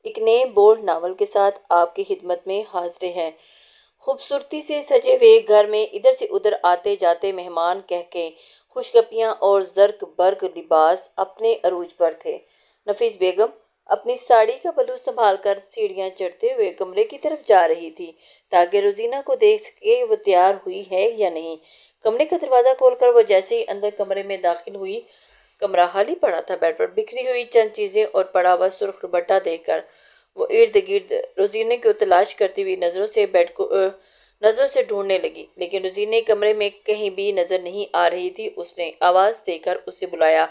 ایک نئے bold novel کے ساتھ آپ کی خدمت میں حاضر ہے۔ خوبصورتی سے سجے ہوئے گھر میں ادھر سے ادھر آتے جاتے مہمان کہہ کے خوشگپیاں اور زرق برق لباس اپنے عروج پر تھے۔ نفیس بیگم اپنی ساڑی کا پلو سنبھال کر سیڑھیاں چڑھتے ہوئے کمرے کی طرف جا رہی تھی تاکہ روزینہ کو دیکھ سکے وہ تیار ہوئی ہے یا نہیں۔ کمرے کا دروازہ کھول کر وہ جیسے ہی اندر کمرے میں داخل ہوئی، کمرہ خالی پڑا تھا۔ بیڈ پر بکھری ہوئی چند چیزیں اور پڑا ہوا سرخ دوپٹہ دیکھ کر وہ ارد گرد روزینے کو تلاش کرتی ہوئی نظروں سے ڈھونڈنے لگی، لیکن روزینے کمرے میں کہیں بھی نظر نہیں آ رہی تھی۔ اس نے آواز دے کر اسے بلایا،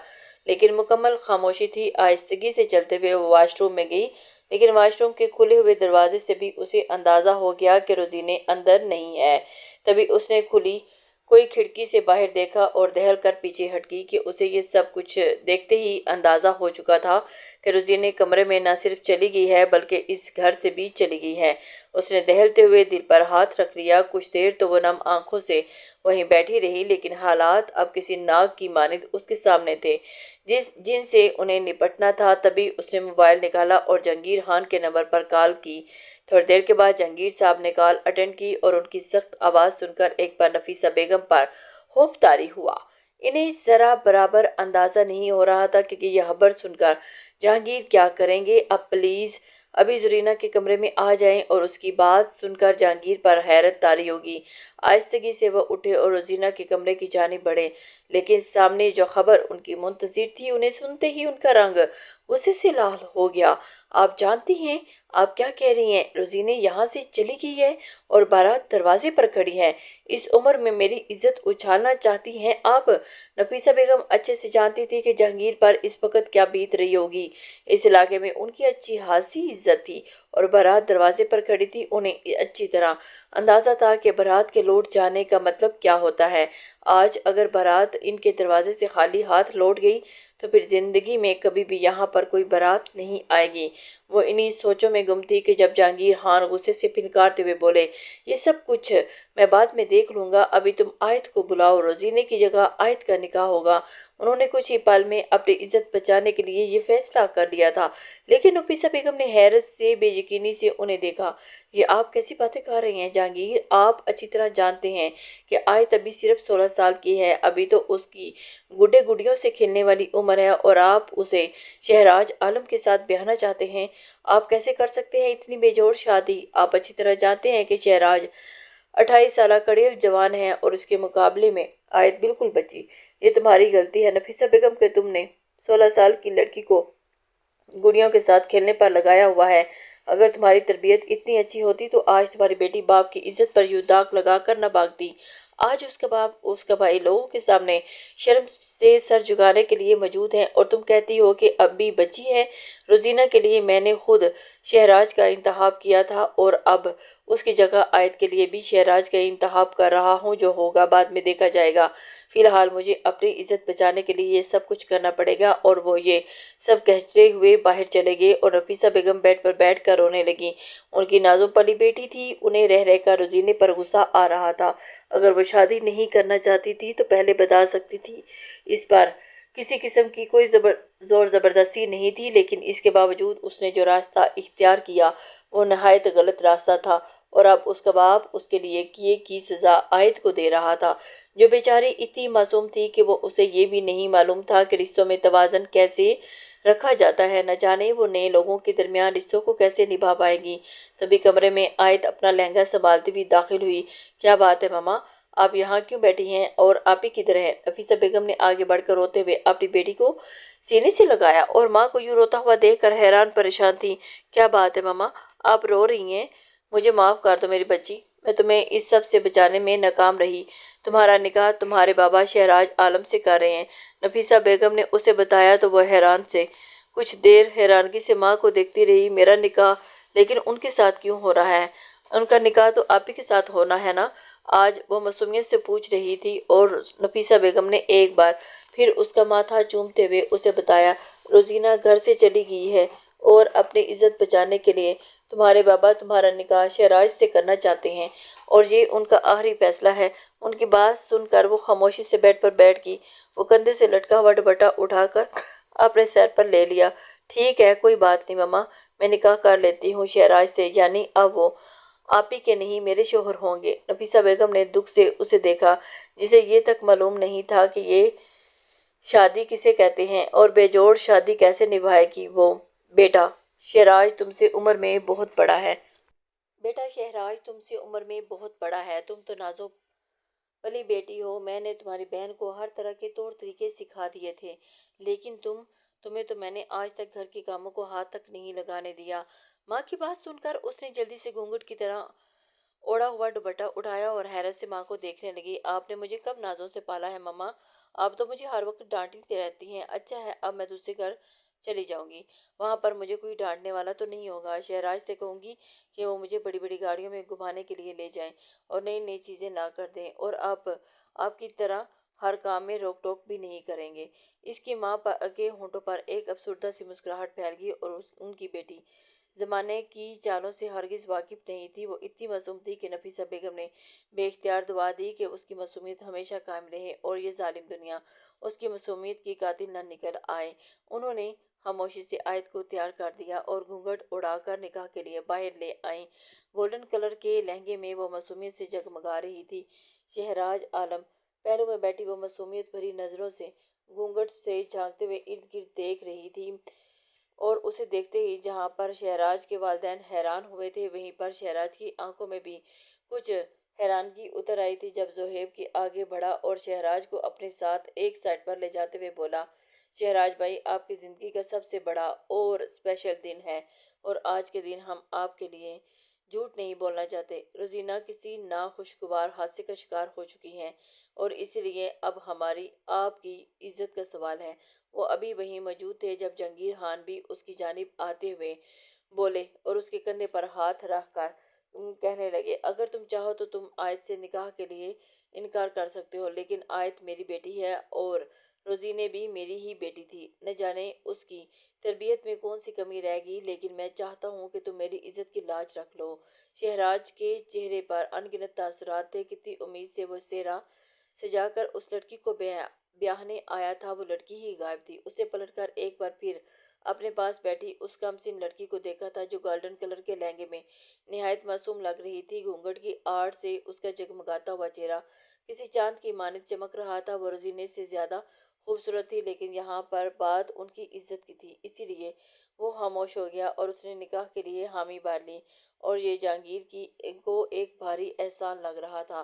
لیکن مکمل خاموشی تھی۔ آہستگی سے چلتے ہوئے وہ واش روم میں گئی، لیکن واش روم کے کھلے ہوئے دروازے سے بھی اسے اندازہ ہو گیا کہ روزینے اندر نہیں ہے۔ تبھی اس نے کھلی کوئی کھڑکی سے باہر دیکھا اور دہل کر پیچھے ہٹ گئی کہ اسے یہ سب کچھ دیکھتے ہی اندازہ ہو چکا تھا کہ روزینے کمرے میں نہ صرف چلی گئی ہے بلکہ اس گھر سے بھی چلی گئی ہے۔ اس نے دہلتے ہوئے دل پر ہاتھ رکھ لیا۔ کچھ دیر تو وہ نم آنکھوں سے وہیں بیٹھی رہی، لیکن حالات اب کسی ناگ کی مانند اس کے سامنے تھے جن سے انہیں نپٹنا تھا۔ تبھی اس نے موبائل نکالا اور جہانگیر خان کے نمبر پر کال کی۔ تھوڑی دیر کے بعد جہانگیر صاحب نے کال اٹینڈ کی اور ان کی سخت آواز سن کر ایک بار نفیسہ بیگم پر خوف طاری ہوا۔ انہیں ذرا برابر اندازہ نہیں ہو رہا تھا کہ یہ خبر سن کر جہانگیر کیا کریں گے۔ اب پلیز ابھی زرینہ کے کمرے میں آ جائیں، اور اس کی بات سن کر جہانگیر پر حیرت طاری ہوگی۔ آہستگی سے وہ اٹھے اور روزینہ کے کمرے کی جانب بڑھے، لیکن سامنے جو خبر ان کی منتظر تھی انہیں سنتے ہی ان کا رنگ غصے سے لال ہو گیا۔ آپ جانتی ہیں آپ کیا کہہ رہی ہیں؟ روزینہ یہاں سے چلی گئی ہے اور بارات دروازے پر کھڑی ہے۔ اس عمر میں میری عزت اچھالنا چاہتی ہیں آپ؟ نفیسہ بیگم اچھے سے جانتی تھی کہ جہانگیر پر اس وقت کیا بیت رہی ہوگی۔ اس علاقے میں ان کی اچھی خاصی عزت تھی اور بارات دروازے پر کھڑی تھی۔ انہیں اچھی طرح اندازہ تھا کہ بارات کے لوٹ جانے کا مطلب کیا ہوتا ہے۔ آج اگر بارات ان کے دروازے سے خالی ہاتھ لوٹ گئی تو پھر زندگی میں کبھی بھی یہاں پر کوئی بارات نہیں آئے گی۔ وہ انہی سوچوں میں گم تھی کہ جب جہانگیر خان غصے سے پھنکارتے ہوئے بولے، یہ سب کچھ میں بعد میں دیکھ لوں گا، ابھی تم آیت کو بلاؤ۔ روزینے کی جگہ آیت کا نکاح ہوگا۔ انہوں نے کچھ ہی پل میں اپنی عزت بچانے کے لیے یہ فیصلہ کر لیا تھا۔ لیکن نفیسہ بیگم نے حیرت سے بے یقینی سے انہیں دیکھا۔ یہ آپ کیسی باتیں کر رہی ہیں جہانگیر؟ آپ اچھی طرح جانتے ہیں کہ آیت ابھی صرف 16 سال کی ہے، ابھی تو اس کی گڈے گڈیوں سے کھیلنے والی عمر ہے، اور آپ اسے شہراج عالم کے ساتھ بیاہنا چاہتے ہیں۔ آپ کیسے کر سکتے ہیں اتنی بے جوڑ شادی؟ آپ اچھی طرح جانتے ہیں کہ شہراج 28 سالہ کڑیل جوان ہے اور اس کے مقابلے میں آیت بالکل بچی۔ یہ تمہاری غلطی ہے نفیسہ بیگم کہ تم نے 16 سال کی لڑکی کو گڑیوں کے ساتھ کھیلنے پر لگایا ہوا ہے۔ اگر تمہاری تربیت اتنی اچھی ہوتی تو آج تمہاری بیٹی باپ کی عزت پر یوں داغ لگا کر نہ بھاگتی۔ آج اس کا باپ، اس کا بھائی لوگوں کے سامنے شرم سے سر جھکانے کے لیے موجود ہیں، اور تم کہتی ہو کہ اب بھی بچی ہے۔ روزینہ کے لیے میں نے خود شہراج کا انتخاب کیا تھا، اور اب اس کی جگہ آیت کے لیے بھی شہراج کا انتخاب کر رہا ہوں۔ جو ہوگا بعد میں دیکھا جائے گا۔ فی الحال مجھے اپنی عزت بچانے کے لیے یہ سب کچھ کرنا پڑے گا۔ اور وہ یہ سب کہتے ہوئے باہر چلے گئے، اور نفیسہ بیگم بیڈ پر بیٹھ کر رونے لگی۔ ان کی نازوں پلی بیٹی تھی، انہیں رہ رہ کر روزینے پر غصہ آ رہا تھا۔ اگر وہ شادی نہیں کرنا چاہتی تھی تو پہلے بتا سکتی تھی۔ اس پر کسی قسم کی کوئی زور زبردستی نہیں تھی، لیکن اس کے باوجود اس نے جو راستہ اختیار کیا وہ نہایت غلط راستہ تھا، اور اب اس کا باپ اس کے لیے کیے کی سزا آیت کو دے رہا تھا، جو بیچاری اتنی معصوم تھی کہ وہ اسے یہ بھی نہیں معلوم تھا کہ رشتوں میں توازن کیسے رکھا جاتا ہے۔ نہ جانے وہ نئے لوگوں کے درمیان رشتوں کو کیسے نبھا پائے گی۔ تبھی کمرے میں آیت اپنا لہنگا سنبھالتی ہوئی داخل ہوئی۔ کیا بات ہے ماما، آپ یہاں کیوں بیٹھی ہیں؟ اور آپی کدھر ہے؟ نفیسہ بیگم نے آگے بڑھ کر روتے ہوئے اپنی بیٹی کو سینے سے لگایا، اور ماں کو یوں روتا ہوا دیکھ کر حیران پریشان تھی۔ کیا بات ہے ماما، آپ رو رہی ہیں؟ مجھے معاف کر دو میری بچی، میں تمہیں اس سب سے بچانے میں ناکام رہی۔ تمہارا نکاح تمہارے بابا شہراج عالم سے کر رہے ہیں۔ نفیسہ بیگم نے اسے بتایا تو وہ حیران سے کچھ دیر حیرانگی سے ماں کو دیکھتی رہی۔ میرا نکاح لیکن ان کے ساتھ کیوں ہو رہا ہے؟ ان کا نکاح تو آپ ہی کے ساتھ ہونا ہے نا؟ آج وہ معصومیت سے پوچھ رہی تھی، اور نفیسہ بیگم نے ایک بار پھر اس کا ماتھا چومتے ہوئے اسے بتایا، روزینہ گھر سے چلی گئی ہے، اور اپنی عزت بچانے کے لیے تمہارے بابا تمہارا نکاح شہراج سے کرنا چاہتے ہیں، اور یہ ان کا آخری فیصلہ ہے۔ ان کی بات سن کر وہ خاموشی سے بیڈ پر بیٹھ گئی۔ وہ کندھے سے لٹکا ہوا دوپٹہ اٹھا کر اپنے سر پر لے لیا۔ ٹھیک ہے، کوئی بات نہیں ماما، میں نکاح کر لیتی ہوں شہراج سے، یعنی اب وہ آپ ہی کے نہیں میرے شوہر ہوں گے۔ نفیسہ بیگم نے دکھ سے اسے دیکھا، جسے یہ تک معلوم نہیں تھا کہ یہ شادی کسے کہتے ہیں اور بے جوڑ شادی کیسے نبھائے گی وہ۔ بیٹا شہراج تم سے عمر میں بہت بڑا ہے۔ بیٹا شہراج تم سے عمر میں بہت بڑا ہے، تم تو نازو بھلی بیٹی ہو، میں نے تمہاری بہن کو ہر طرح کے طور طریقے سکھا دیے تھے، لیکن تمہیں تو میں نے آج تک گھر کے کاموں کو ہاتھ تک نہیں لگانے دیا۔ ماں کی بات سن کر اس نے جلدی سے گھونگھٹ کی طرح اوڑھا ہوا دوپٹہ اٹھایا اور حیرت سے ماں کو دیکھنے لگی۔ آپ نے مجھے کب نازوں سے پالا ہے ماما؟ آپ تو مجھے ہر وقت ڈانٹتی رہتی ہیں۔ اچھا ہے، اب میں دوسرے گھر چلی جاؤں گی، وہاں پر مجھے کوئی ڈانٹنے والا تو نہیں ہوگا۔ شہراج سے کہوں گی کہ وہ مجھے بڑی بڑی گاڑیوں میں گھمانے کے لیے لے جائیں اور نئی نئی چیزیں لا کر دیں، اور آپ کی طرح ہر کام میں روک ٹوک بھی نہیں کریں گے۔ اس کی ماں کے ہونٹوں پر ایک افسردہ سی مسکراہٹ پھیل گئی، اور ان کی بیٹی زمانے کی چالوں سے ہرگز واقف نہیں تھی۔ وہ اتنی معصوم تھی کہ نفیسہ بیگم نے بے اختیار دعا دی کہ اس کی معصومیت ہمیشہ قائم رہے اور یہ ظالم دنیا اس کی معصومیت کی قاتل نہ نکل آئے۔ انہوں نے خاموشی سے آیت کو تیار کر دیا اور گھونگھٹ اڑا کر نکاح کے لیے باہر لے آئیں۔ گولڈن کلر کے لہنگے میں وہ معصومیت سے جگمگا رہی تھی۔ شہراج عالم پہلو میں بیٹھی وہ معصومیت بھری نظروں سے گھونگھٹ سے جھانکتے ہوئے ارد گرد دیکھ رہی تھی، اور اسے دیکھتے ہی جہاں پر شہراج کے والدین حیران ہوئے تھے، وہیں پر شہراج کی آنکھوں میں بھی کچھ حیرانگی اتر آئی تھی۔ جب زہیب کی آگے بڑھا اور شہراج کو اپنے ساتھ ایک سائڈ پر لے جاتے ہوئے بولا، شہراج بھائی، آپ کی زندگی کا سب سے بڑا اور اسپیشل دن ہے، اور آج کے دن ہم آپ کے لیے جھوٹ نہیں بولنا چاہتے۔ روزینہ کسی ناخوشگوار حادثے کا شکار ہو چکی ہیں، اور اس لیے اب ہماری آپ کی عزت کا سوال ہے۔ وہ ابھی وہیں موجود تھے جب جہانگیر خان بھی اس کی جانب آتے ہوئے بولے اور اس کے کندھے پر ہاتھ رکھ کر کہنے لگے، اگر تم چاہو تو تم آیت سے نکاح کے لیے انکار کر سکتے ہو، لیکن آیت میری بیٹی ہے اور روزینے بھی میری ہی بیٹی تھی۔ نہ جانے اس کی تربیت میں کون سی کمی رہ گئی، لیکن میں چاہتا ہوں کہ تم میری عزت کی لاج رکھ لو۔ شہراج کے چہرے پر ان گنت تاثرات تھے۔ کتنی امید سے وہ سہرا سجا کر اس لڑکی کو بیاہنے آیا تھا، وہ لڑکی ہی غائب تھی۔ اس نے پلٹ کر ایک بار پھر اپنے پاس بیٹھی اس کم سن لڑکی کو دیکھا تھا، جو گولڈن کلر کے لہنگے میں نہایت معصوم لگ رہی تھی۔ گھونگھٹ کی آڑ سے اس کا جگمگاتا ہوا چہرہ کسی چاند کی مانند چمک رہا تھا۔ وہ روزینے سے زیادہ خوبصورت تھی، لیکن یہاں پر بات ان کی عزت کی تھی، اسی لیے وہ خاموش ہو گیا اور اس نے نکاح کے لیے حامی بھر لی، اور یہ جہانگیر کو ایک بھاری احسان لگ رہا تھا۔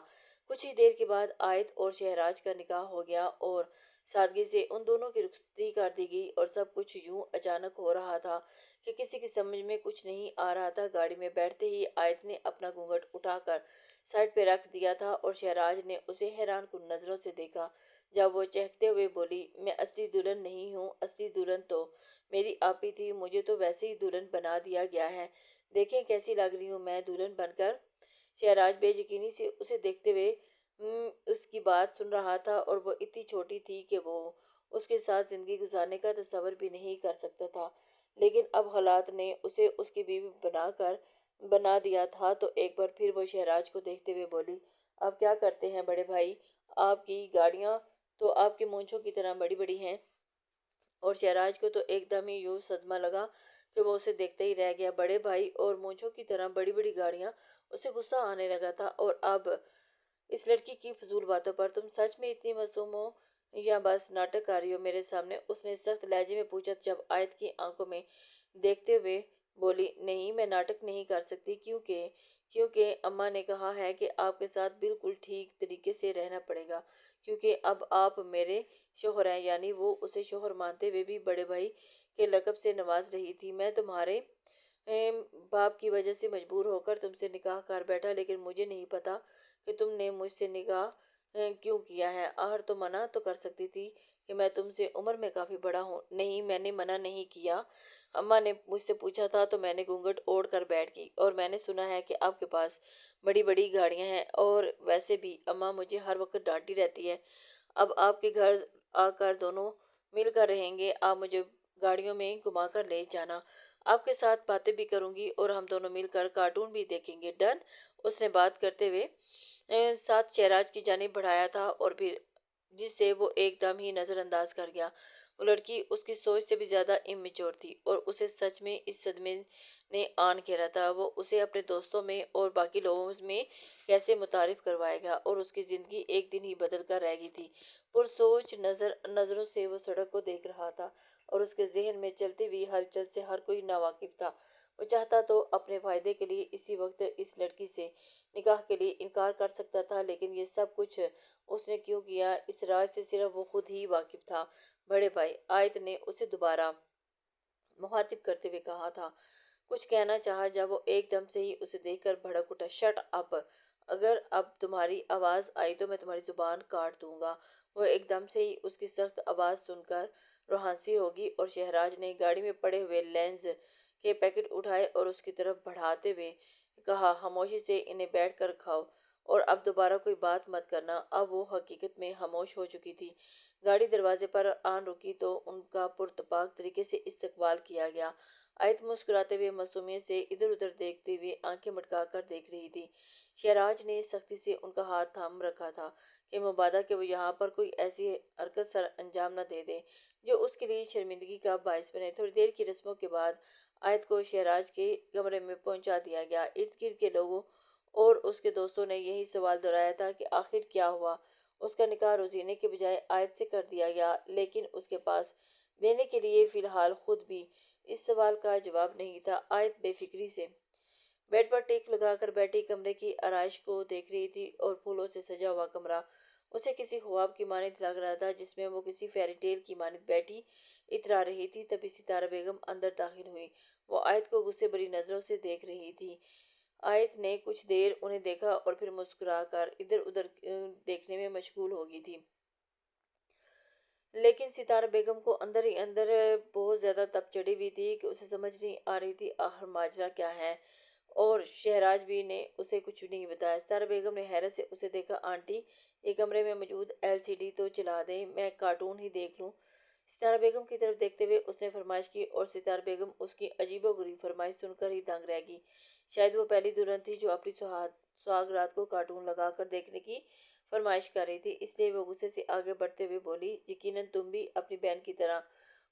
کچھ ہی دیر کے بعد آیت اور شہراج کا نکاح ہو گیا، اور سادگی سے ان دونوں کی رخصتی کر دی گئی، اور سب کچھ یوں اچانک ہو رہا تھا کہ کسی کی سمجھ میں کچھ نہیں آ رہا تھا۔ گاڑی میں بیٹھتے ہی آیت نے اپنا گھونگھٹ اٹھا کر سائڈ پہ رکھ دیا تھا، اور شہراج نے اسے حیران کن نظروں سے دیکھا جب وہ چہکتے ہوئے بولی، میں اصلی دلہن نہیں ہوں، اصلی دلہن تو میری آپی تھی، مجھے تو ویسے ہی دلہن بنا دیا گیا ہے، دیکھیں کیسی لگ رہی ہوں میں دلہن بن کر۔ شہراج بے یقینی سے اسے دیکھتے ہوئے اس کی بات سن رہا تھا، اور وہ اتنی چھوٹی تھی کہ وہ اس کے ساتھ زندگی گزارنے کا تصور بھی نہیں کر سکتا تھا، لیکن اب حالات نے اسے اس کی بیوی بنا دیا تھا۔ تو ایک بار پھر وہ شہراج کو دیکھتے ہوئے بولی، اب کیا کرتے ہیں بڑے بھائی، آپ کی گاڑیاں تو آپ کے مونچھوں کی طرح بڑی بڑی ہیں۔ اور شہراج کو تو ایک دم ہی یوں صدمہ لگا کہ وہ اسے دیکھتے ہی رہ گیا۔ بڑے بھائی اور مونچھوں کی طرح بڑی بڑی گاڑیاں، اسے غصہ آنے لگا تھا، اور اب اس لڑکی کی فضول باتوں پر تم سچ میں اتنی معصوم ہو یا بس ناٹک کر رہی ہو میرے سامنے؟ اس نے سخت لہجے میں پوچھا، جب آیت کی آنکھوں میں دیکھتے ہوئے بولی، نہیں میں ناٹک نہیں کر سکتی، کیونکہ اماں نے کہا ہے کہ آپ کے ساتھ بالکل ٹھیک طریقے سے رہنا پڑے گا، کیونکہ اب آپ میرے شوہر ہیں۔ یعنی وہ اسے شوہر مانتے ہوئے بھی بڑے بھائی کے لقب سے نواز رہی تھی۔ میں تمہارے باپ کی وجہ سے مجبور ہو کر تم سے نکاح کر بیٹھا، لیکن مجھے نہیں پتا کہ تم نے مجھ سے نکاح کیوں کیا ہے۔ آخر تو منع تو کر سکتی تھی کہ میں تم سے عمر میں کافی بڑا ہوں۔ نہیں، میں نے منع نہیں کیا، اماں نے مجھ سے پوچھا تھا تو میں نے گھونگھٹ اوڑھ کر بیٹھ گئی، اور میں نے سنا ہے کہ آپ کے پاس بڑی بڑی گاڑیاں ہیں، اور ویسے بھی اماں مجھے ہر وقت ڈانٹتی رہتی ہے۔ اب آپ کے گھر آ کر دونوں مل کر رہیں گے، آپ مجھے گاڑیوں میں گھما کر لے جانا، آپ کے ساتھ باتیں بھی کروں گی، اور ہم دونوں مل کر کارٹون بھی دیکھیں گے، ڈن؟ اس نے بات کرتے ہوئے ساتھ شہراج کی جانب بڑھایا تھا، اور پھر جس سے وہ ایک دم ہی نظر انداز کر گیا۔ وہ لڑکی اس کی سوچ سے بھی زیادہ امیچور تھی اور اسے سچ میں اس صدمے نے آن گھیرا تھا۔ وہ اسے اپنے دوستوں میں اور باقی لوگوں میں کیسے متعارف کروائے گا، اور اس کی زندگی ایک دن ہی بدل کر رہ گئی تھی۔ پرسوچ نظروں سے وہ سڑک کو دیکھ رہا تھا اور اس کے ذہن میں چلتی ہوئی ہلچل سے ہر کوئی ناواقف تھا۔ وہ چاہتا تو اپنے فائدے کے لیے اسی وقت اس لڑکی سے نکاح کے لیے انکار کر سکتا تھا، لیکن یہ سب کچھ اس نے کیوں کیا، اس راز سے صرف وہ خود ہی واقف تھا۔ بڑے بھائی، آیت نے اسے دوبارہ مخاطب کرتے ہوئے کہا تھا۔ کچھ کہنا چاہا جب وہ ایک دم سے ہی اسے دیکھ کر بھڑک اٹھا۔ Shut up! اگر اب تمہاری آواز آئی تو میں تمہاری زبان کاٹ دوں گا۔ وہ ایک دم سے ہی اس کی سخت آواز سن کر روحانسی ہوگی اور شہراز نے گاڑی میں پڑے ہوئے لینز کے پیکٹ اٹھائے اور اس کی طرف بڑھاتے ہوئے کہا، خاموشی سے انہیں بیٹھ کر کھاؤ اور اب دوبارہ کوئی بات مت کرنا۔ اب وہ حقیقت میں خاموش ہو چکی تھی۔ گاڑی دروازے پر آن رکی تو ان کا پرتپاک طریقے سے استقبال کیا گیا۔ آیت مسکراتے ہوئے معصومیت سے ادھر ادھر دیکھتے ہوئے آنکھیں مٹکا کر دیکھ رہی تھی۔ شہراز نے سختی سے ان کا ہاتھ تھام رکھا تھا کہ مبادا کہ وہ یہاں پر کوئی ایسی حرکت سر انجام نہ دے دے جو اس کے لیے شرمندگی کا باعث بنے۔ تھوڑی دیر کی رسموں کے بعد آیت کو شہراز کے کمرے میں پہنچا دیا گیا۔ ارد گرد کے لوگوں اور اس کے دوستوں نے یہی سوال دہرایا تھا کہ آخر کیا ہوا۔ اس کا نکاح روزینے کے بجائے آیت سے کر دیا گیا، لیکن اس کے پاس دینے کے لیے فی الحال خود بھی اس سوال کا جواب نہیں تھا۔ آیت بے فکری سے بیڈ پر ٹیک لگا کر بیٹھی کمرے کی آرائش کو دیکھ رہی تھی اور پھولوں سے سجا ہوا کمرہ اسے کسی خواب کی مانند لگ رہا تھا جس میں وہ کسی فیری ٹیل کی مانند بیٹھی اترا رہی تھی۔ تبھی ستارہ بیگم اندر داخل ہوئی۔ وہ آیت کو غصے بھری نظروں سے دیکھ رہی تھی۔ آیت نے کچھ دیر انہیں دیکھا اور پھر مسکرا کر ادھر ادھر دیکھنے میں مشغول ہو گئی تھی، لیکن ستارہ بیگم کو اندر ہی اندر بہت زیادہ تپ چڑھی ہوئی تھی کہ اسے سمجھ نہیں آ رہی تھی آخر ماجرا کیا ہے، اور شہراز بھی نے اسے کچھ نہیں بتایا۔ ستارہ بیگم نے حیرت سے اسے دیکھا۔ آنٹی، یہ کمرے میں موجود LCD تو چلا دیں، میں کارٹون ہی دیکھ لوں۔ ستارہ بیگم کی طرف دیکھتے ہوئے اس نے فرمائش کی اور ستارہ بیگم اس کی عجیب و غریب فرمائش سن کر ہی دنگ رہ گئی۔ شاید وہ پہلی دلہن تھی جو اپنی سہاگ رات کو کارٹون لگا کر دیکھنے کی فرمائش کر رہی تھی، اس لیے وہ غصے سے آگے بڑھتے ہوئے بولی، یقیناً تم بھی اپنی بہن کی طرح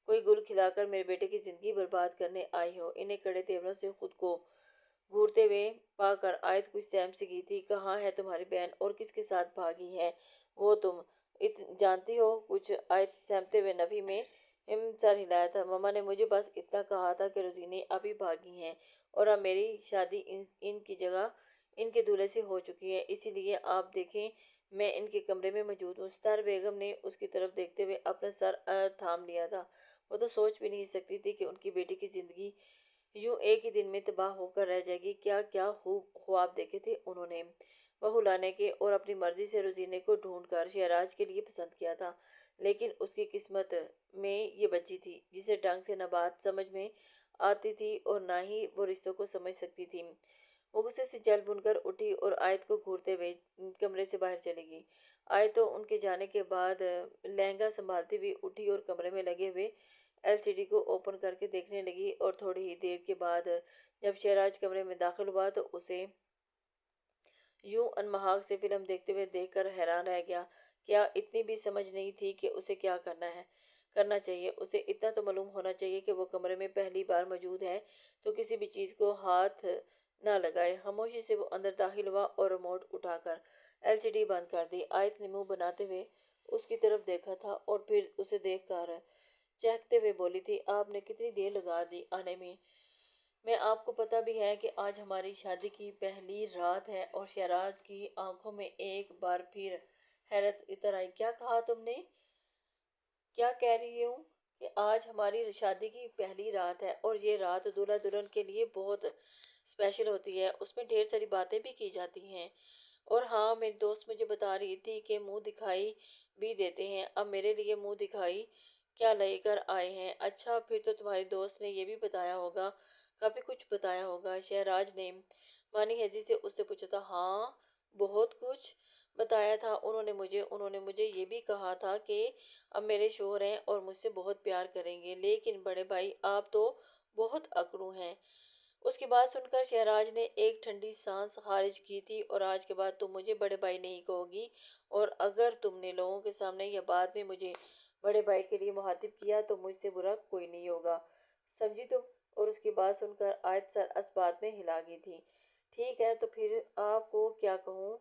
کوئی گل کھلا کر میرے بیٹے کی زندگی برباد کرنے آئی ہو۔ انہیں کڑے تیوروں سے خود کو گھورتے ہوئے پا کر آیت کچھ سہم سی گئی تھی۔ کہاں ہے تمہاری بہن اور کس کے ساتھ بھاگی ہے وہ؟ تم جانتی ہو کچھ؟ آیت سہمتے ہوئے نفی میں سر ہلایا تھا۔ مما نے مجھے بس اتنا کہا تھا کہ روزینے ابھی بھاگی ہیں اور اب میری شادی ان کی جگہ ان کے دولہے سے ہو چکی ہے، اسی لیے آپ دیکھیں میں ان کے کمرے میں موجود ہوں۔ ستارہ بیگم نے اس کی طرف دیکھتے ہوئے اپنا سر تھام لیا تھا۔ وہ تو سوچ بھی نہیں سکتی تھی کہ ان کی بیٹی کی زندگی یوں ایک ہی دن میں تباہ ہو کر رہ جائے گی۔ کیا کیا خوب خواب دیکھے تھے انہوں نے بہو لانے کے، اور اپنی مرضی سے روزینے کو ڈھونڈ کر شہراز کے لیے پسند کیا تھا، لیکن اس کی قسمت میں یہ بچی تھی جسے ڈھنگ سے نہ بات سمجھ میں آتی تھی اور نہ ہی وہ رشتوں کو سمجھ سکتی تھی۔ وہ غصے سے جل بن کر اٹھی اور آیت کو گھورتے ہوئے کمرے سے باہر چلی گئی۔ آیت تو ان کے جانے کے بعد لہنگا سنبھالتی ہوئی اٹھی اور کمرے میں لگے ہوئے LCD کو اوپن کر کے دیکھنے لگی، اور تھوڑی ہی دیر کے بعد جب شہراز کمرے میں داخل ہوا تو اسے یوں انمہاک سے فلم دیکھتے ہوئے دیکھ کر حیران رہ گیا۔ کیا اتنی بھی سمجھ نہیں تھی کہ اسے کیا کرنا چاہیے؟ اسے اتنا تو معلوم ہونا چاہیے کہ وہ کمرے میں پہلی بار موجود ہے تو کسی بھی چیز کو ہاتھ نہ لگائے۔ خاموشی سے وہ اندر داخل ہوا اور ریموٹ اٹھا کر LCD بند کر دی۔ آیت نے منہ بناتے ہوئے اس کی طرف دیکھا تھا اور پھر اسے دیکھ کر چہکتے ہوئے بولی تھی، آپ نے کتنی دیر لگا دی آنے میں آپ کو پتہ بھی ہے کہ آج ہماری شادی کی پہلی رات ہے؟ اور شہراز کی آنکھوں میں ایک بار پھر حیرت اتر آئی۔ کیا کہا تم نے؟ کیا کہہ رہی ہوں کہ آج ہماری شادی کی پہلی رات ہے، اور یہ رات دولہا دلہن کے لیے بہت اسپیشل ہوتی ہے، اس میں ڈھیر ساری باتیں بھی کی جاتی ہیں، اور ہاں میری دوست مجھے بتا رہی تھی کہ منہ دکھائی بھی دیتے ہیں۔ اب میرے لیے منہ دکھائی کیا لے کر آئے ہیں؟ اچھا، پھر تو تمہاری دوست نے یہ بھی بتایا ہوگا، کافی کچھ بتایا ہوگا۔ شہراز نے مانی ہجی سے اس سے پوچھا تھا۔ ہاں، بہت کچھ بتایا تھا انہوں نے مجھے یہ بھی کہا تھا کہ اب میرے شوہر ہیں اور مجھ سے بہت پیار کریں گے، لیکن بڑے بھائی آپ تو بہت اکڑو ہیں۔ اس کی بات سن کر شہراز نے ایک ٹھنڈی سانس خارج کی تھی، اور آج کے بعد تم مجھے بڑے بھائی نہیں کہو گی، اور اگر تم نے لوگوں کے سامنے یا بعد میں مجھے بڑے بھائی کے لیے مخاطب کیا تو مجھ سے برا کوئی نہیں ہوگا، سمجھی تم؟ اور اس کی بات سن کر آیت سر اسبات میں ہلا گئی تھی۔ ٹھیک ہے تو پھر آپ کو کیا کہوں؟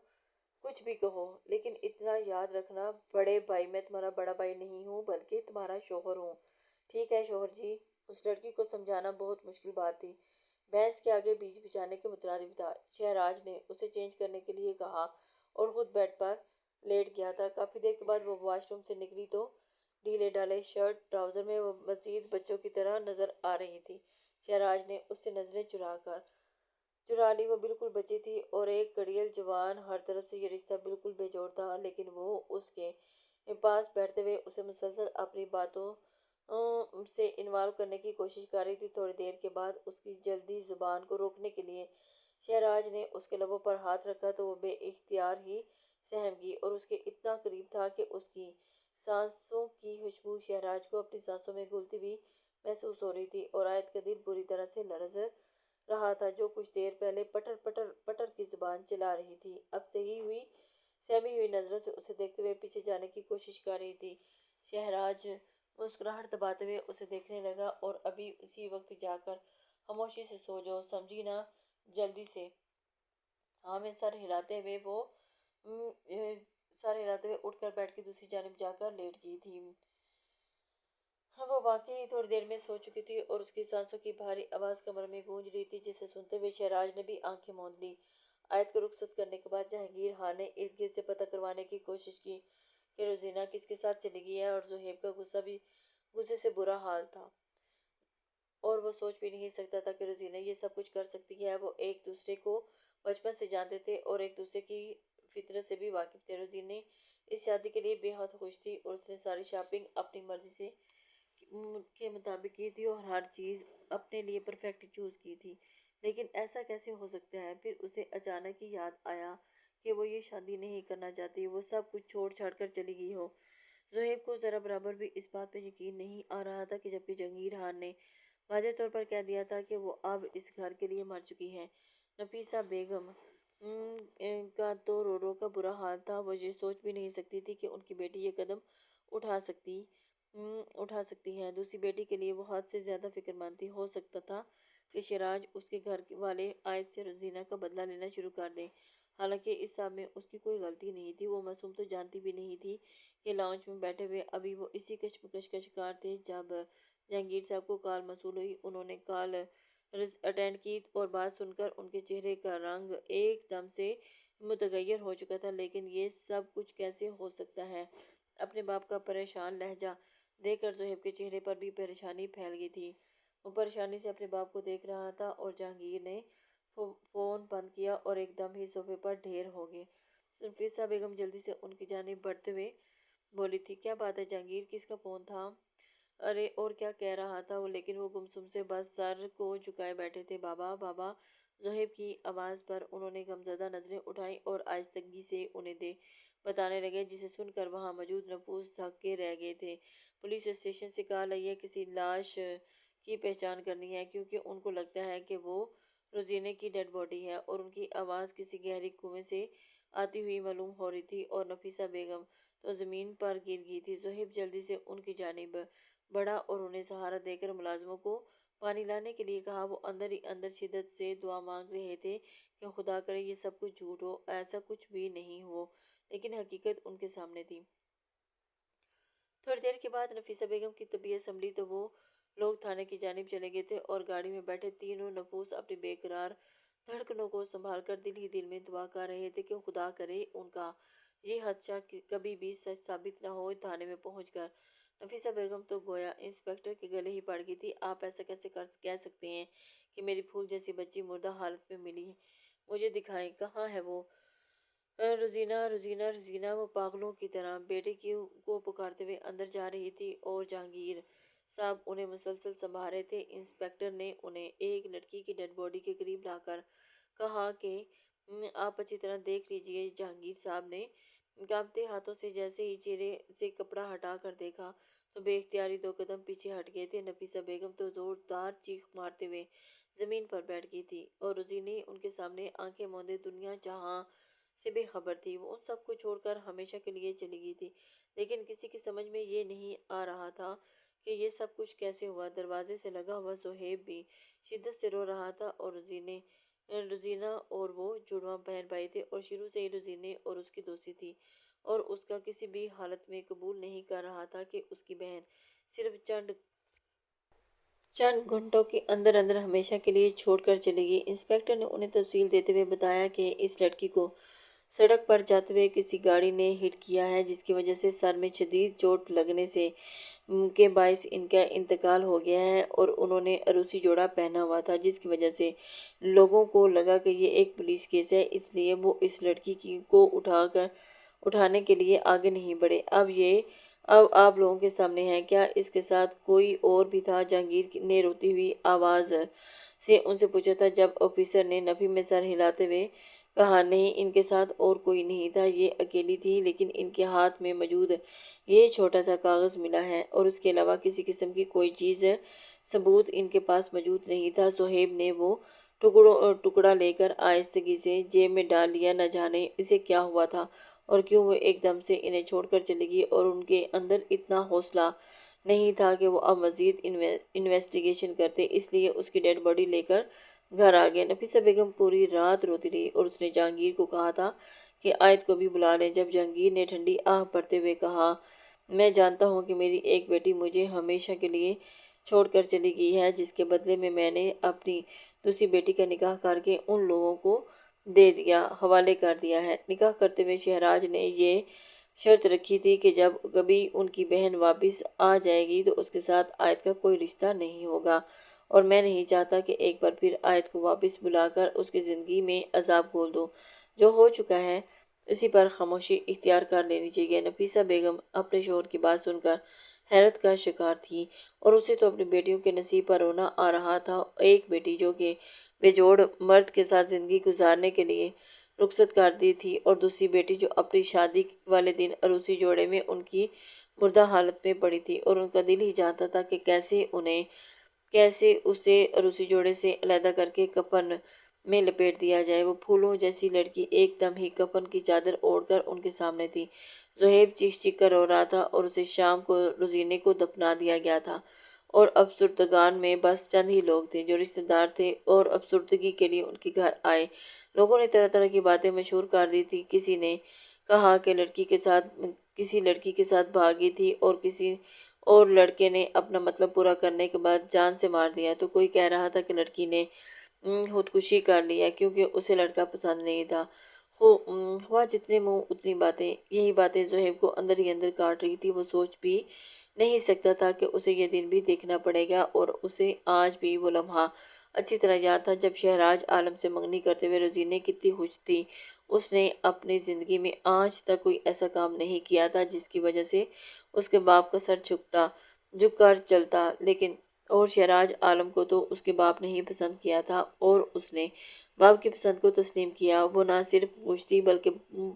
کچھ بھی کہو، لیکن اتنا یاد رکھنا بڑے بھائی، میں تمہارا بڑا بھائی نہیں ہوں بلکہ تمہارا شوہر ہوں۔ ٹھیک ہے شوہر جی۔ اس لڑکی کو سمجھانا بہت مشکل بات تھی، بھینس کے آگے بیج بچانے کے مترادف تھا۔ شہراج نے اسے چینج کرنے کے لیے کہا اور خود بیڈ پر لیٹ گیا تھا۔ کافی دیر کے بعد وہ واش روم سے نکلی تو ڈھیلے ڈھالے شرٹ ٹراؤزر میں وہ مزید بچوں کی طرح نظر آ رہی تھی۔ شہراج نے اس سے نظریں چرا لی۔ وہ بالکل بچی تھی اور ایک کڑیل جوان۔ ہر طرف سے یہ رشتہ بالکل بے جوڑ تھا، لیکن وہ اس کے پاس بیٹھتے ہوئے اسے مسلسل اپنی باتوں سے انوالو کرنے کی کوشش کر رہی تھی۔ تھوڑی دیر کے بعد اس کی جلدی زبان کو روکنے کے لیے شہراج نے اس کے لبوں پر ہاتھ رکھا تو وہ بے اختیار ہی سہم گئی اور اس کے اتنا قریب تھا کہ اس کی سانسوں کی خوشبو شہراج کو اپنی سانسوں میں گھلتی ہوئی محسوس ہو رہی تھی، اور آیت کا دل بری طرح سے لرز رہا تھا، جو کچھ دیر پہلے پٹر پٹر پٹر کی زبان چلا رہی تھی، اب سہمی ہوئی نظروں سے اسے دیکھتے ہوئے پیچھے جانے کی کوشش کر رہی تھی۔ شہراج مسکراہٹ دباتے ہوئے اسے دیکھنے لگا، اور ابھی اسی وقت جا کر خاموشی سے سو جاؤ، سمجھی نا، جلدی سے۔ ہاں میں سر ہلاتے ہوئے اٹھ کر بیڈ کی دوسری جانب جا کر لیٹ گئی تھی۔ وہ واقعی تھوڑی دیر میں سو چکی تھی اور اس کی سانسوں کی بھاری آواز کمر میں گونج رہی تھی، جسے سنتے ہوئے شہراج نے بھی آنکھیں موند لی۔ آیت کو رخصت کرنے کے بعد جہانگیر خان نے ارد گرد سے پتہ کروانے کی کوشش کی کہ روزینہ کس کے ساتھ چلی گئی ہے، اور زہیب کا غصے سے برا حال تھا، اور وہ سوچ بھی نہیں سکتا تھا کہ روزینہ یہ سب کچھ کر سکتی ہے۔ وہ ایک دوسرے کو بچپن سے جانتے تھے اور ایک دوسرے کی فطرت سے بھی واقف تھے۔ روزینہ اس شادی کے لیے بے حد خوش تھی، اور اس نے ساری شاپنگ اپنی مرضی سے کے مطابق کی تھی اور ہر چیز اپنے لیے پرفیکٹ چوز کی تھی، لیکن ایسا کیسے ہو سکتا ہے؟ پھر اسے اچانک ہی یاد آیا کہ وہ یہ شادی نہیں کرنا چاہتی، وہ سب کچھ چھوڑ چھاڑ کر چلی گئی ہو۔ زہیب کو ذرا برابر بھی اس بات پہ یقین نہیں آ رہا تھا کہ جبکہ جہانگیر خان نے واضح طور پر کہہ دیا تھا کہ وہ اب اس گھر کے لیے مر چکی ہیں۔ نفیسہ بیگم کا تو رو رو کا برا حال تھا، وہ یہ سوچ بھی نہیں سکتی تھی کہ ان کی بیٹی یہ قدم اٹھا سکتی ہے۔ دوسری بیٹی کے لیے وہ حد سے زیادہ فکر مند تھی۔ ہو سکتا تھا کہ شہراج اس کے گھر والے آیت سے روزینہ کا بدلہ لینا شروع کر دیں، حالانکہ اس سب میں اس کی کوئی غلطی نہیں تھی۔ وہ معصوم تو جانتی بھی نہیں تھی کہ لاؤنج میں بیٹھے ہوئے ابھی وہ اسی کشمکش کا شکار تھے جب جہانگیر صاحب کو کال موصول ہوئی۔ انہوں نے کال اٹینڈ کی اور بات سن کر ان کے چہرے کا رنگ ایک دم سے متغیر ہو چکا تھا۔ لیکن یہ سب کچھ کیسے ہو سکتا ہے؟ اپنے باپ کا پریشان لہجہ دیکھ کر زہیب کے چہرے پر بھی پریشانی پھیل گئی تھی۔ وہ پریشانی سے اپنے باپ کو دیکھ رہا تھا، اور جہانگیر نے فون بند کیا اور ایک دم ہی صوفے پر ڈھیر ہو گئے۔ نفیسہ بیگم جلدی سے ان کی جانب بڑھتے ہوئے بولی تھی، کیا بات ہے جہانگیر، کس کا فون تھا؟ ارے اور کیا کہہ رہا تھا وہ، لیکن وہ گمسم سے بس سر کو جھکائے بیٹھے تھے۔ بابا بابا، زہیب کی آواز پر انہوں نے غمزدہ نظریں اٹھائیں اور آہستگی سے انہیں بتانے لگے، جسے سن کر وہاں موجود نفوس تھک کے رہ گئے تھے۔ پولیس اسٹیشن سے کال آئی ہے، کسی لاش کی پہچان کرنی ہے، کیونکہ ان کو لگتا ہے کہ وہ روزینہ کی ڈیڈ باڈی ہے، اور ان کی آواز کسی گہری کنویں سے آتی ہوئی معلوم ہو رہی تھی، اور نفیسہ بیگم تو زمین پر گر گئی تھی۔ زہیب جلدی سے ان کی جانب بڑھا اور انہیں سہارا دے کر ملازموں کو پانی لانے کے لیے کہا۔ وہ اندر ہی اندر شدت سے دعا مانگ رہے تھے کہ خدا کرے یہ سب کچھ جھوٹ ہو، ایسا کچھ بھی نہیں ہو، لیکن حقیقت ان کے سامنے تھی۔ تھوڑی دیر کے بعد نفیسہ بیگم کی طبیعت سنبھلی تو وہ لوگ تھانے کی جانب چلے گئے تھے، اور گاڑی میں بیٹھے تینوں نفوس اپنی بے قرار دھڑکنوں کو سنبھال کر دل ہی دل میں دعا کر رہے تھے کہ خدا کرے ان کا یہ خدشہ کبھی بھی سچ ثابت نہ ہو۔ تھانے میں پہنچ کر نفیسہ بیگم تو گویا انسپکٹر کے گلے ہی پڑ گئی تھی۔ آپ ایسا کیسے کہہ سکتے ہیں کہ میری پھول جیسی بچی مردہ حالت میں ملی؟ مجھے دکھائیں، کہاں ہے وہ؟ روزینہ روزینہ روزینہ، وہ پاگلوں کی طرح بیٹے کو پکارتے ہوئے اندر جا رہی تھی، اور جہانگیر صاحب انہیں مسلسل سنبھال رہے تھے۔ انسپکٹر نے انہیں ایک لڑکی کی ڈیڈ باڈی کے قریب لا کر کہا کہ آپ اچھی طرح دیکھ لیجئے۔ جہانگیر صاحب نے کانپتے ہاتھوں سے جیسے ہی چہرے سے کپڑا ہٹا کر دیکھا تو بے اختیاری 2 قدم پیچھے ہٹ گئے تھے۔ نفیسہ بیگم تو زوردار چیخ مارتے ہوئے زمین پر بیٹھ گئی تھی، اور روزینہ ان کے سامنے آنکھیں موندے دنیا جہاں سے بے خبر تھی۔ وہ ان سب کو چھوڑ کر ہمیشہ کے لیے چلی گئی تھی، لیکن کسی کی سمجھ میں یہ نہیں آ رہا تھا کہ یہ سب کچھ کیسے ہوا۔ دروازے سے لگا ہوا صہیب بھی شدت سے رو رہا تھا، اور روزینہ اور وہ جڑواں بہن بھائی تھے، اور شروع سے ہی روزینہ اور اس کی دوستی تھی، اور اس کا کسی بھی حالت میں قبول نہیں کر رہا تھا کہ اس کی بہن صرف چند گھنٹوں کے اندر اندر ہمیشہ کے لیے چھوڑ کر چلی گئی۔ انسپکٹر نے انہیں تفصیل دیتے ہوئے بتایا کہ اس لڑکی کو سڑک پر جاتے ہوئے کسی گاڑی نے ہٹ کیا ہے، جس کی وجہ سے سر میں شدید چوٹ لگنے کے باعث ان کا انتقال ہو گیا ہے، اور انہوں نے عروسی جوڑا پہنا ہوا تھا، جس کی وجہ سے لوگوں کو لگا کہ یہ ایک پولیس کیس ہے، اس لیے وہ اس لڑکی کو اٹھانے کے لیے آگے نہیں بڑھے۔ اب آپ لوگوں کے سامنے ہے۔ کیا اس کے ساتھ کوئی اور بھی تھا؟ جہانگیر نے روتی ہوئی آواز سے ان سے پوچھا تھا، جب آفیسر نے نفی میں سر ہلاتے ہوئے کہا، نہیں، ان کے ساتھ اور کوئی نہیں تھا، یہ اکیلی تھی، لیکن ان کے ہاتھ میں موجود یہ چھوٹا سا کاغذ ملا ہے، اور اس کے علاوہ کسی قسم کی کوئی چیز ثبوت ان کے پاس موجود نہیں تھا۔ صہیب نے وہ ٹکڑا لے کر آہستگی سے جیب میں ڈال لیا۔ نہ جانے اسے کیا ہوا تھا اور کیوں وہ ایک دم سے انہیں چھوڑ کر چلی گئی، اور ان کے اندر اتنا حوصلہ نہیں تھا کہ وہ اب مزید انویسٹیگیشن کرتے، اس لیے اس کی ڈیڈ باڈی لے کر گھر آ گئے۔ نفیسہ بیگم پوری رات روتی رہی، اور اس نے جہانگیر کو کہا تھا کہ آیت کو بھی بلا لیں۔ جب جہانگیر نے ٹھنڈی آہ بھرتے ہوئے کہا، میں جانتا ہوں کہ میری ایک بیٹی مجھے ہمیشہ کے لیے چھوڑ کر چلی گئی ہے، جس کے بدلے میں نے اپنی دوسری بیٹی کا نکاح کر کے ان لوگوں کو حوالے کر دیا ہے۔ نکاح کرتے ہوئے شہراز نے یہ شرط رکھی تھی کہ جب کبھی ان کی بہن واپس آ جائے گی تو اس کے ساتھ آیت کا کوئی رشتہ نہیں ہوگا، اور میں نہیں چاہتا کہ ایک بار پھر آیت کو واپس بلا کر اس کی زندگی میں عذاب گھول دوں۔ جو ہو چکا ہے اسی پر خاموشی اختیار کر لینی چاہیے۔ نفیسہ بیگم اپنے شوہر کی بات سن کر حیرت کا شکار تھی، اور اسے تو اپنی بیٹیوں کے نصیب پر رونا آ رہا تھا۔ ایک بیٹی جو کہ بے جوڑ مرد کے ساتھ زندگی گزارنے کے لیے رخصت کر دی تھی، اور دوسری بیٹی جو اپنی شادی والے دن عروسی جوڑے میں ان کی مردہ حالت میں پڑی تھی، اور ان کا دل ہی جانتا تھا کہ کیسے اسے عروسی جوڑے سے علیحدہ کر کے کفن میں لپیٹ دیا جائے۔ وہ پھولوں جیسی لڑکی ایک دم ہی کفن کی چادر اوڑھ کر ان کے سامنے تھی۔ صہیب چیخ چیخ کر رو رہا تھا، اور اسے شام کو روزینے کو دفنا دیا گیا تھا، اور افسردگان میں بس چند ہی لوگ تھے جو رشتہ دار تھے اور افسردگی کے لیے ان کے گھر آئے۔ لوگوں نے طرح طرح کی باتیں مشہور کر دی تھی۔ کسی نے کہا کہ کسی لڑکی کے ساتھ بھاگی تھی، اور کسی اور لڑکے نے اپنا مطلب پورا کرنے کے بعد جان سے مار دیا، تو کوئی کہہ رہا تھا کہ لڑکی نے خودکشی کر لیا کیونکہ اسے لڑکا پسند نہیں تھا۔ ہوا جتنے منہ اتنی باتیں۔ یہی باتیں صہیب کو اندر ہی اندر کاٹ رہی تھی۔ وہ سوچ بھی نہیں سکتا تھا کہ اسے یہ دن بھی دیکھنا پڑے گا، اور اسے آج بھی وہ لمحہ اچھی طرح یاد تھا جب شہراز عالم سے منگنی کرتے ہوئے روزینہ کتنی خوش تھی۔ اس نے اپنی زندگی میں آج تک کوئی ایسا کام نہیں کیا تھا جس کی وجہ سے اس کے باپ کا سر جھک کر چلتا، لیکن اور شہراز عالم کو تو اس کے باپ نے ہی پسند کیا تھا، اور اس نے باپ کی پسند کو تسلیم کیا۔ وہ نہ صرف خوش تھی بلکہ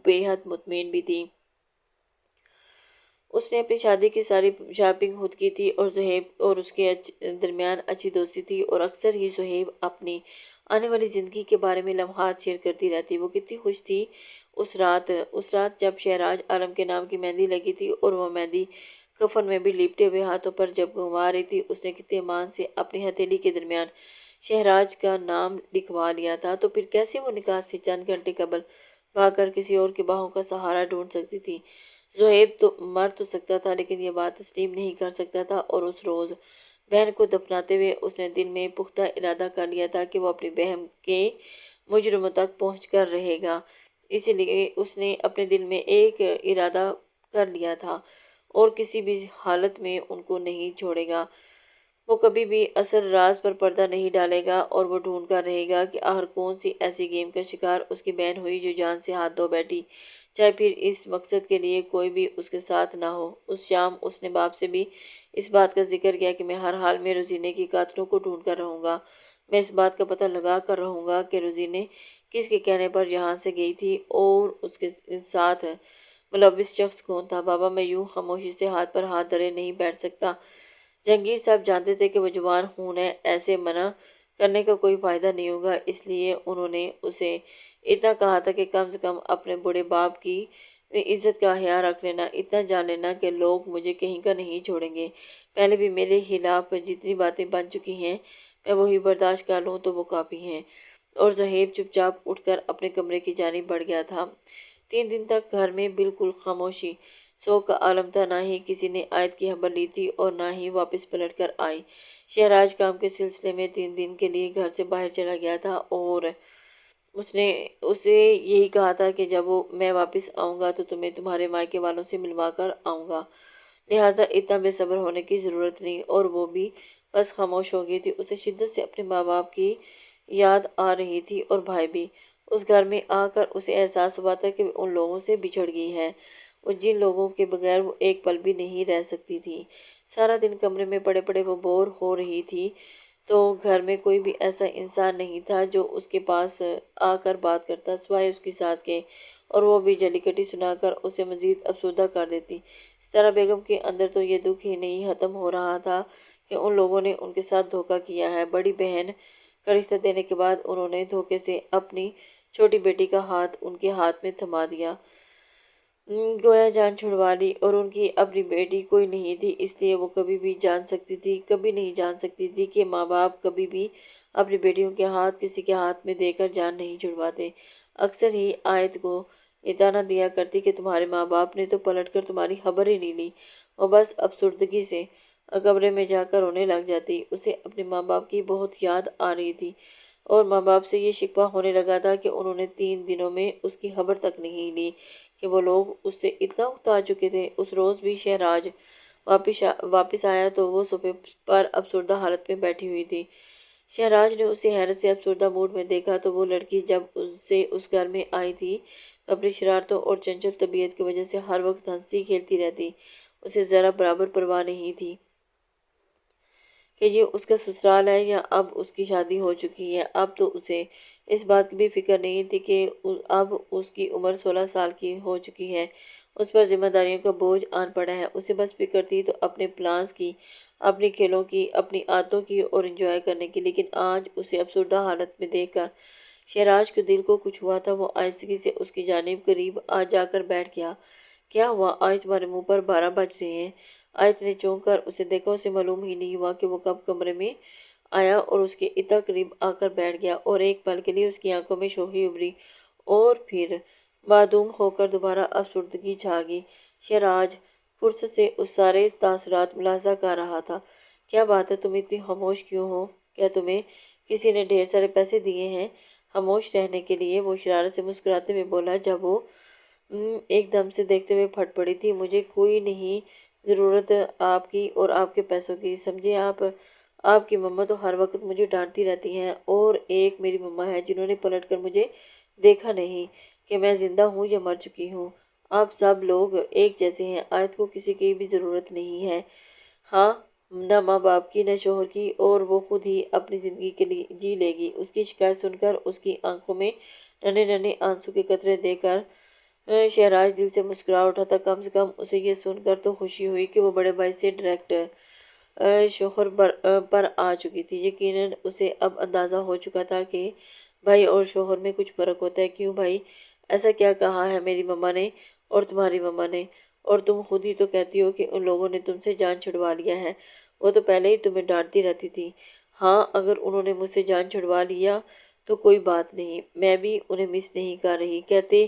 بے حد مطمئن بھی تھی۔ اس نے اپنی شادی کی ساری شاپنگ خود کی تھی، اور صہیب اور اس کے درمیان اچھی دوستی تھی، اور اکثر ہی صہیب اپنی آنے والی زندگی کے بارے میں لمحات شیئر کرتی رہتی۔ وہ کتنی خوش تھی اس رات جب شہراز عالم کے نام کی مہندی لگی تھی، اور وہ مہندی کفن میں بھی لپٹے ہوئے ہاتھوں پر جب گھما رہی تھی۔ اس نے کتنے ایمان سے اپنی ہتھیلی کے درمیان شہراز کا نام لکھوا لیا تھا، تو پھر کیسے وہ نکاح سے چند گھنٹے قبل بھاگ کر کسی اور کی باہوں کا سہارا ڈھونڈ سکتی تھی؟ صہیب تو مر تو سکتا تھا، لیکن یہ بات تسلیم نہیں کر سکتا تھا، اور اس روز بہن کو دفناتے ہوئے اس نے دل میں پختہ ارادہ کر لیا تھا کہ وہ اپنی بہن کے مجرموں تک پہنچ کر رہے گا۔ اسی لیے اس نے اپنے دل میں ایک ارادہ کر لیا تھا، اور کسی بھی حالت میں ان کو نہیں چھوڑے گا۔ وہ کبھی بھی اثر راز پر پردہ نہیں ڈالے گا، اور وہ ڈھونڈ کر رہے گا کہ آخر کون سی ایسی گیم کا شکار اس کی بہن ہوئی جو جان سے ہاتھ دھو بیٹھی، چاہے پھر اس مقصد کے لیے کوئی بھی اس کے ساتھ نہ ہو۔ اس شام اس نے باپ سے بھی اس بات کا ذکر کیا کہ میں ہر حال میں روزینہ کی قاتلوں کو ڈھونڈ کر رہوں گا۔ میں اس بات کا پتہ لگا کر رہوں گا کہ روزینہ کس کے کہنے پر یہاں سے گئی تھی، اور اس کے ساتھ ملوث شخص کون تھا۔ بابا، میں یوں خاموشی سے ہاتھ پر ہاتھ دھرے نہیں بیٹھ سکتا۔ جہانگیر صاحب جانتے تھے کہ وہ جوان خون ہے، ایسے منع کرنے کا کوئی فائدہ نہیں ہوگا، اس لیے انہوں نے اسے اتنا کہا تھا کہ کم سے کم اپنے بڑے باپ کی عزت کا خیال رکھ لینا، اتنا جان لینا کہ لوگ مجھے کہیں کا نہیں چھوڑیں گے۔ پہلے بھی میرے خلاف جتنی باتیں بن چکی ہیں میں وہی برداشت کر لوں تو وہ کافی ہیں۔ اور زہیب چپ چاپ اٹھ کر اپنے کمرے کی جانب بڑھ گیا تھا۔ 3 دن تک گھر میں بالکل خاموشی، سوگ کا عالم تھا، نہ ہی کسی نے آیت کی خبر لی تھی اور نہ ہی واپس پلٹ کر آئی۔ شہراج کام کے سلسلے میں 3 دن کے لیے گھر سے باہر چلا گیا تھا اور اس نے اسے یہی کہا تھا کہ جب میں واپس آؤں گا تو تمہیں تمہارے مائکے والوں سے ملوا کر آؤں گا، لہٰذا اتنا بے صبر ہونے کی ضرورت نہیں۔ اور وہ بھی بس خاموش ہو گئی تھی۔ اسے شدت سے اپنے ماں باپ کی یاد آ رہی تھی اور بھائی بھی۔ اس گھر میں آ کر اسے احساس ہوا تھا کہ وہ ان لوگوں سے بچھڑ گئی ہے، جن لوگوں کے بغیر وہ ایک پل بھی نہیں رہ سکتی تھی۔ سارا دن کمرے میں پڑے پڑے وہ بور ہو رہی تھی تو گھر میں کوئی بھی ایسا انسان نہیں تھا جو اس کے پاس آ کر بات کرتا سوائے اس کی ساس کے، اور وہ بھی جلی کٹی سنا کر اسے مزید افسردہ کر دیتی۔ ستارہ بیگم کے اندر تو یہ دکھ ہی نہیں ختم ہو رہا تھا کہ ان لوگوں نے ان کے ساتھ دھوکہ کیا ہے۔ بڑی بہن کا رشتہ دینے کے بعد انہوں نے دھوکے سے اپنی چھوٹی بیٹی کا ہاتھ ان کے ہاتھ میں تھما دیا، گویا جان چھڑوا لی، اور ان کی اپنی بیٹی کوئی نہیں تھی، اس لیے وہ کبھی نہیں جان سکتی تھی کہ ماں باپ کبھی بھی اپنی بیٹیوں کے ہاتھ کسی کے ہاتھ میں دے کر جان نہیں چھڑواتے۔ اکثر ہی آیت کو یہ طعنہ دیا کرتی کہ تمہارے ماں باپ نے تو پلٹ کر تمہاری خبر ہی نہیں لی۔ وہ بس افسردگی سے کمرے میں جا کر رونے لگ جاتی۔ اسے اپنے ماں باپ کی بہت یاد آ رہی تھی اور ماں باپ سے یہ شکوہ ہونے لگا تھا کہ انہوں نے 3 دنوں میں اس کی خبر تک نہیں لی کہ وہ لوگ اس سے اتنا اکتا چکے تھے۔ اس روز بھی شہراج واپس آیا تو وہ صوفے پر افسردہ حالت میں بیٹھی ہوئی تھی۔ شہراج نے اسے حیرت سے افسردہ موڈ میں دیکھا تو وہ لڑکی جب سے اس گھر میں آئی تھی تو اپنی شرارتوں اور چنچل طبیعت کی وجہ سے ہر وقت ہنستی کھیلتی رہتی۔ اسے ذرا برابر پرواہ نہیں تھی کہ یہ اس کا سسرال ہے یا اب اس کی شادی ہو چکی ہے۔ اب تو اسے اس بات کی بھی فکر نہیں تھی کہ اب اس کی عمر 16 سال کی ہو چکی ہے، اس پر ذمہ داریوں کا بوجھ آن پڑا ہے۔ اسے بس فکر تھی تو اپنے پلانز کی، اپنے کھیلوں کی، اپنی عادتوں کی اور انجوائے کرنے کی۔ لیکن آج اسے افسردہ حالت میں دیکھ کر شہراج کے دل کو کچھ ہوا تھا۔ وہ آہستگی سے اس کی جانب قریب جا کر بیٹھ گیا۔ کیا ہوا؟ آج تمہارے منہ پر 12 بج رہے ہیں۔ آیت نے چونک کر اسے دیکھا۔ اسے معلوم ہی نہیں ہوا کہ وہ کب کمرے میں آیا اور اس کے اتنا قریب آ کر بیٹھ گیا، اور ایک پل کے لیے اس کی آنکھوں میں شوخی ابھری اور پھر معدوم ہو کر دوبارہ افسردگی چھا گئی۔ شہراج فرصت سے اس سارے تاثرات ملاحظہ کر رہا تھا۔ کیا بات ہے، تم اتنی خاموش کیوں ہو؟ کیا تمہیں کسی نے ڈھیر سارے پیسے دیے ہیں خاموش رہنے کے لیے؟ وہ شرارت سے مسکراتے ہوئے بولا، جب وہ ایک دم سے دیکھتے ہوئے پھٹ پڑی تھی۔ مجھے کوئی نہیں ضرورت آپ کی اور آپ کے پیسوں کی، سمجھے آپ کی مما تو ہر وقت مجھے ڈانٹتی رہتی ہیں، اور ایک میری مما ہے جنہوں نے پلٹ کر مجھے دیکھا نہیں کہ میں زندہ ہوں یا مر چکی ہوں۔ آپ سب لوگ ایک جیسے ہیں، آیت کو کسی کی بھی ضرورت نہیں ہے، ہاں، نہ ماں باپ کی نہ شوہر کی، اور وہ خود ہی اپنی زندگی کے لیے جی لے گی۔ اس کی شکایت سن کر اس کی آنکھوں میں ننھے ننھے آنسو کے قطرے دیکھ کر شہراج دل سے مسکرا اٹھا تھا۔ کم سے کم اسے یہ سن کر تو خوشی ہوئی کہ وہ بڑے بھائی سے ڈائریکٹ شوہر پر آ چکی تھی۔ یقیناً اسے اب اندازہ ہو چکا تھا کہ بھائی اور شوہر میں کچھ فرق ہوتا ہے۔ کیوں بھائی؟ ایسا کیا کہا ہے میری مما نے اور تمہاری مما نے؟ اور تم خود ہی تو کہتی ہو کہ ان لوگوں نے تم سے جان چھڑوا لیا ہے۔ وہ تو پہلے ہی تمہیں ڈانٹتی رہتی تھی۔ ہاں، اگر انہوں نے مجھ سے جان چھڑوا لیا تو کوئی بات نہیں، میں بھی انہیں مس نہیں کر رہی۔ کہتے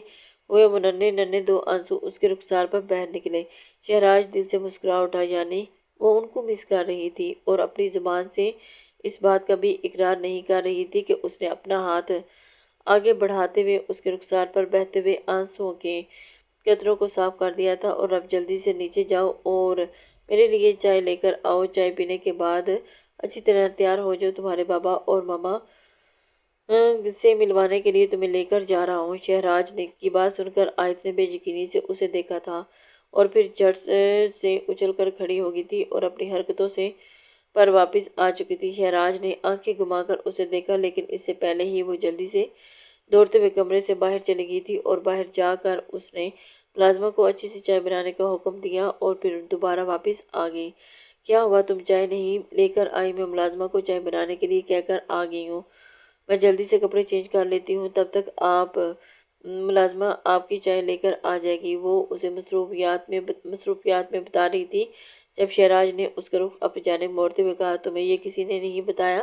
ہوئے وہ ننھے ننھے 2 آنسو اس کے رخسار پر بہہ نکلے۔ شہراج دل سے مسکرا اٹھا، یعنی وہ ان کو مس کر رہی تھی اور اپنی زبان سے اس بات کا بھی اقرار نہیں کر رہی تھی کہ اس نے اپنا ہاتھ آگے بڑھاتے ہوئے اس کے رخسار پر بہتے ہوئے آنسوؤں کے قطروں کو صاف کر دیا تھا۔ اور اب جلدی سے نیچے جاؤ اور میرے لیے چائے لے کر آؤ، چائے پینے کے بعد اچھی طرح تیار ہو جاؤ، تمہارے بابا اور ماما سے ملوانے کے لیے تمہیں لے کر جا رہا ہوں۔ شہراج نے کی بات سن کر آیت نے بے یقینی سے اسے دیکھا تھا اور پھر جھٹ سے اچھل کر کھڑی ہو گئی تھی اور اپنی حرکتوں سے پر واپس آ چکی تھی۔ شہراج نے آنکھیں گھما کر اسے دیکھا، لیکن اس سے پہلے ہی وہ جلدی سے دوڑتے ہوئے کمرے سے باہر چلی گئی تھی، اور باہر جا کر اس نے ملازمہ کو اچھی سی چائے بنانے کا حکم دیا اور پھر دوبارہ واپس آ گئی۔ کیا ہوا، تم چائے نہیں لے کر آئی؟ میں ملازمہ کو چائے بنانے کے لیے کہہ کر آ گئی ہوں۔ میں جلدی سے کپڑے چینج کر لیتی ہوں، تب تک آپ ملازمہ آپ کی چائے لے کر آ جائے گی۔ وہ اسے مصروفیات میں بتا رہی تھی جب شہراز نے اس کا رخ اپنی جانب موڑتے ہوئے کہا، تمہیں یہ کسی نے نہیں بتایا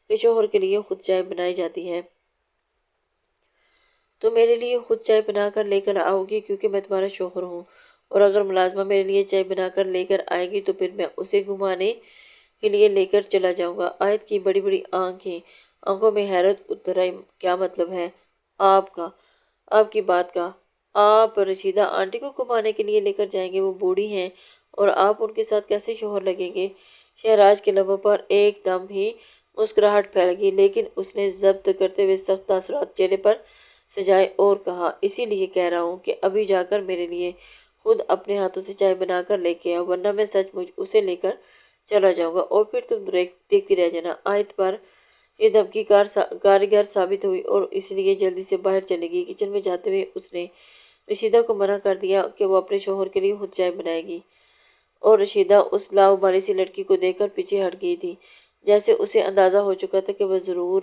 کہ شوہر کے لیے خود چائے بنائی جاتی ہے؟ تو میرے لیے خود چائے بنا کر لے کر آؤ گی کیونکہ میں تمہارا شوہر ہوں، اور اگر ملازمہ میرے لیے چائے بنا کر لے کر آئے گی تو پھر میں اسے گھمانے کے لیے لے کر چلا جاؤں گا۔ آیت کی بڑی بڑی آنکھوں میں حیرت اتر آئی۔ کیا مطلب ہے آپ کی بات کا؟ آپ رشیدہ آنٹی کو گھمانے کے لیے لے کر جائیں گے؟ وہ بوڑھی ہیں اور آپ ان کے ساتھ کیسے شوہر لگیں گے؟ شہراز کے لبوں پر ایک دم ہی مسکراہٹ پھیل گئی، لیکن اس نے ضبط کرتے ہوئے سخت تاثرات چہرے پر سجائے اور کہا، اسی لیے کہہ رہا ہوں کہ ابھی جا کر میرے لیے خود اپنے ہاتھوں سے چائے بنا کر لے کے آؤ، ورنہ میں سچ مچ اسے لے کر چلا جاؤں گا اور پھر تم دیکھتی رہ جانا۔ آیت پر یہ دھمکی کارگر ثابت ہوئی اور اس لیے جلدی سے باہر چلی گئی۔ کچن میں جاتے ہوئے اس نے رشیدہ کو منع کر دیا کہ وہ اپنے شوہر کے لیے خود چائے بنائے گی، اور رشیدہ اس لاؤبالی سی لڑکی کو دیکھ کر پیچھے ہٹ گئی تھی، جیسے اسے اندازہ ہو چکا تھا کہ وہ ضرور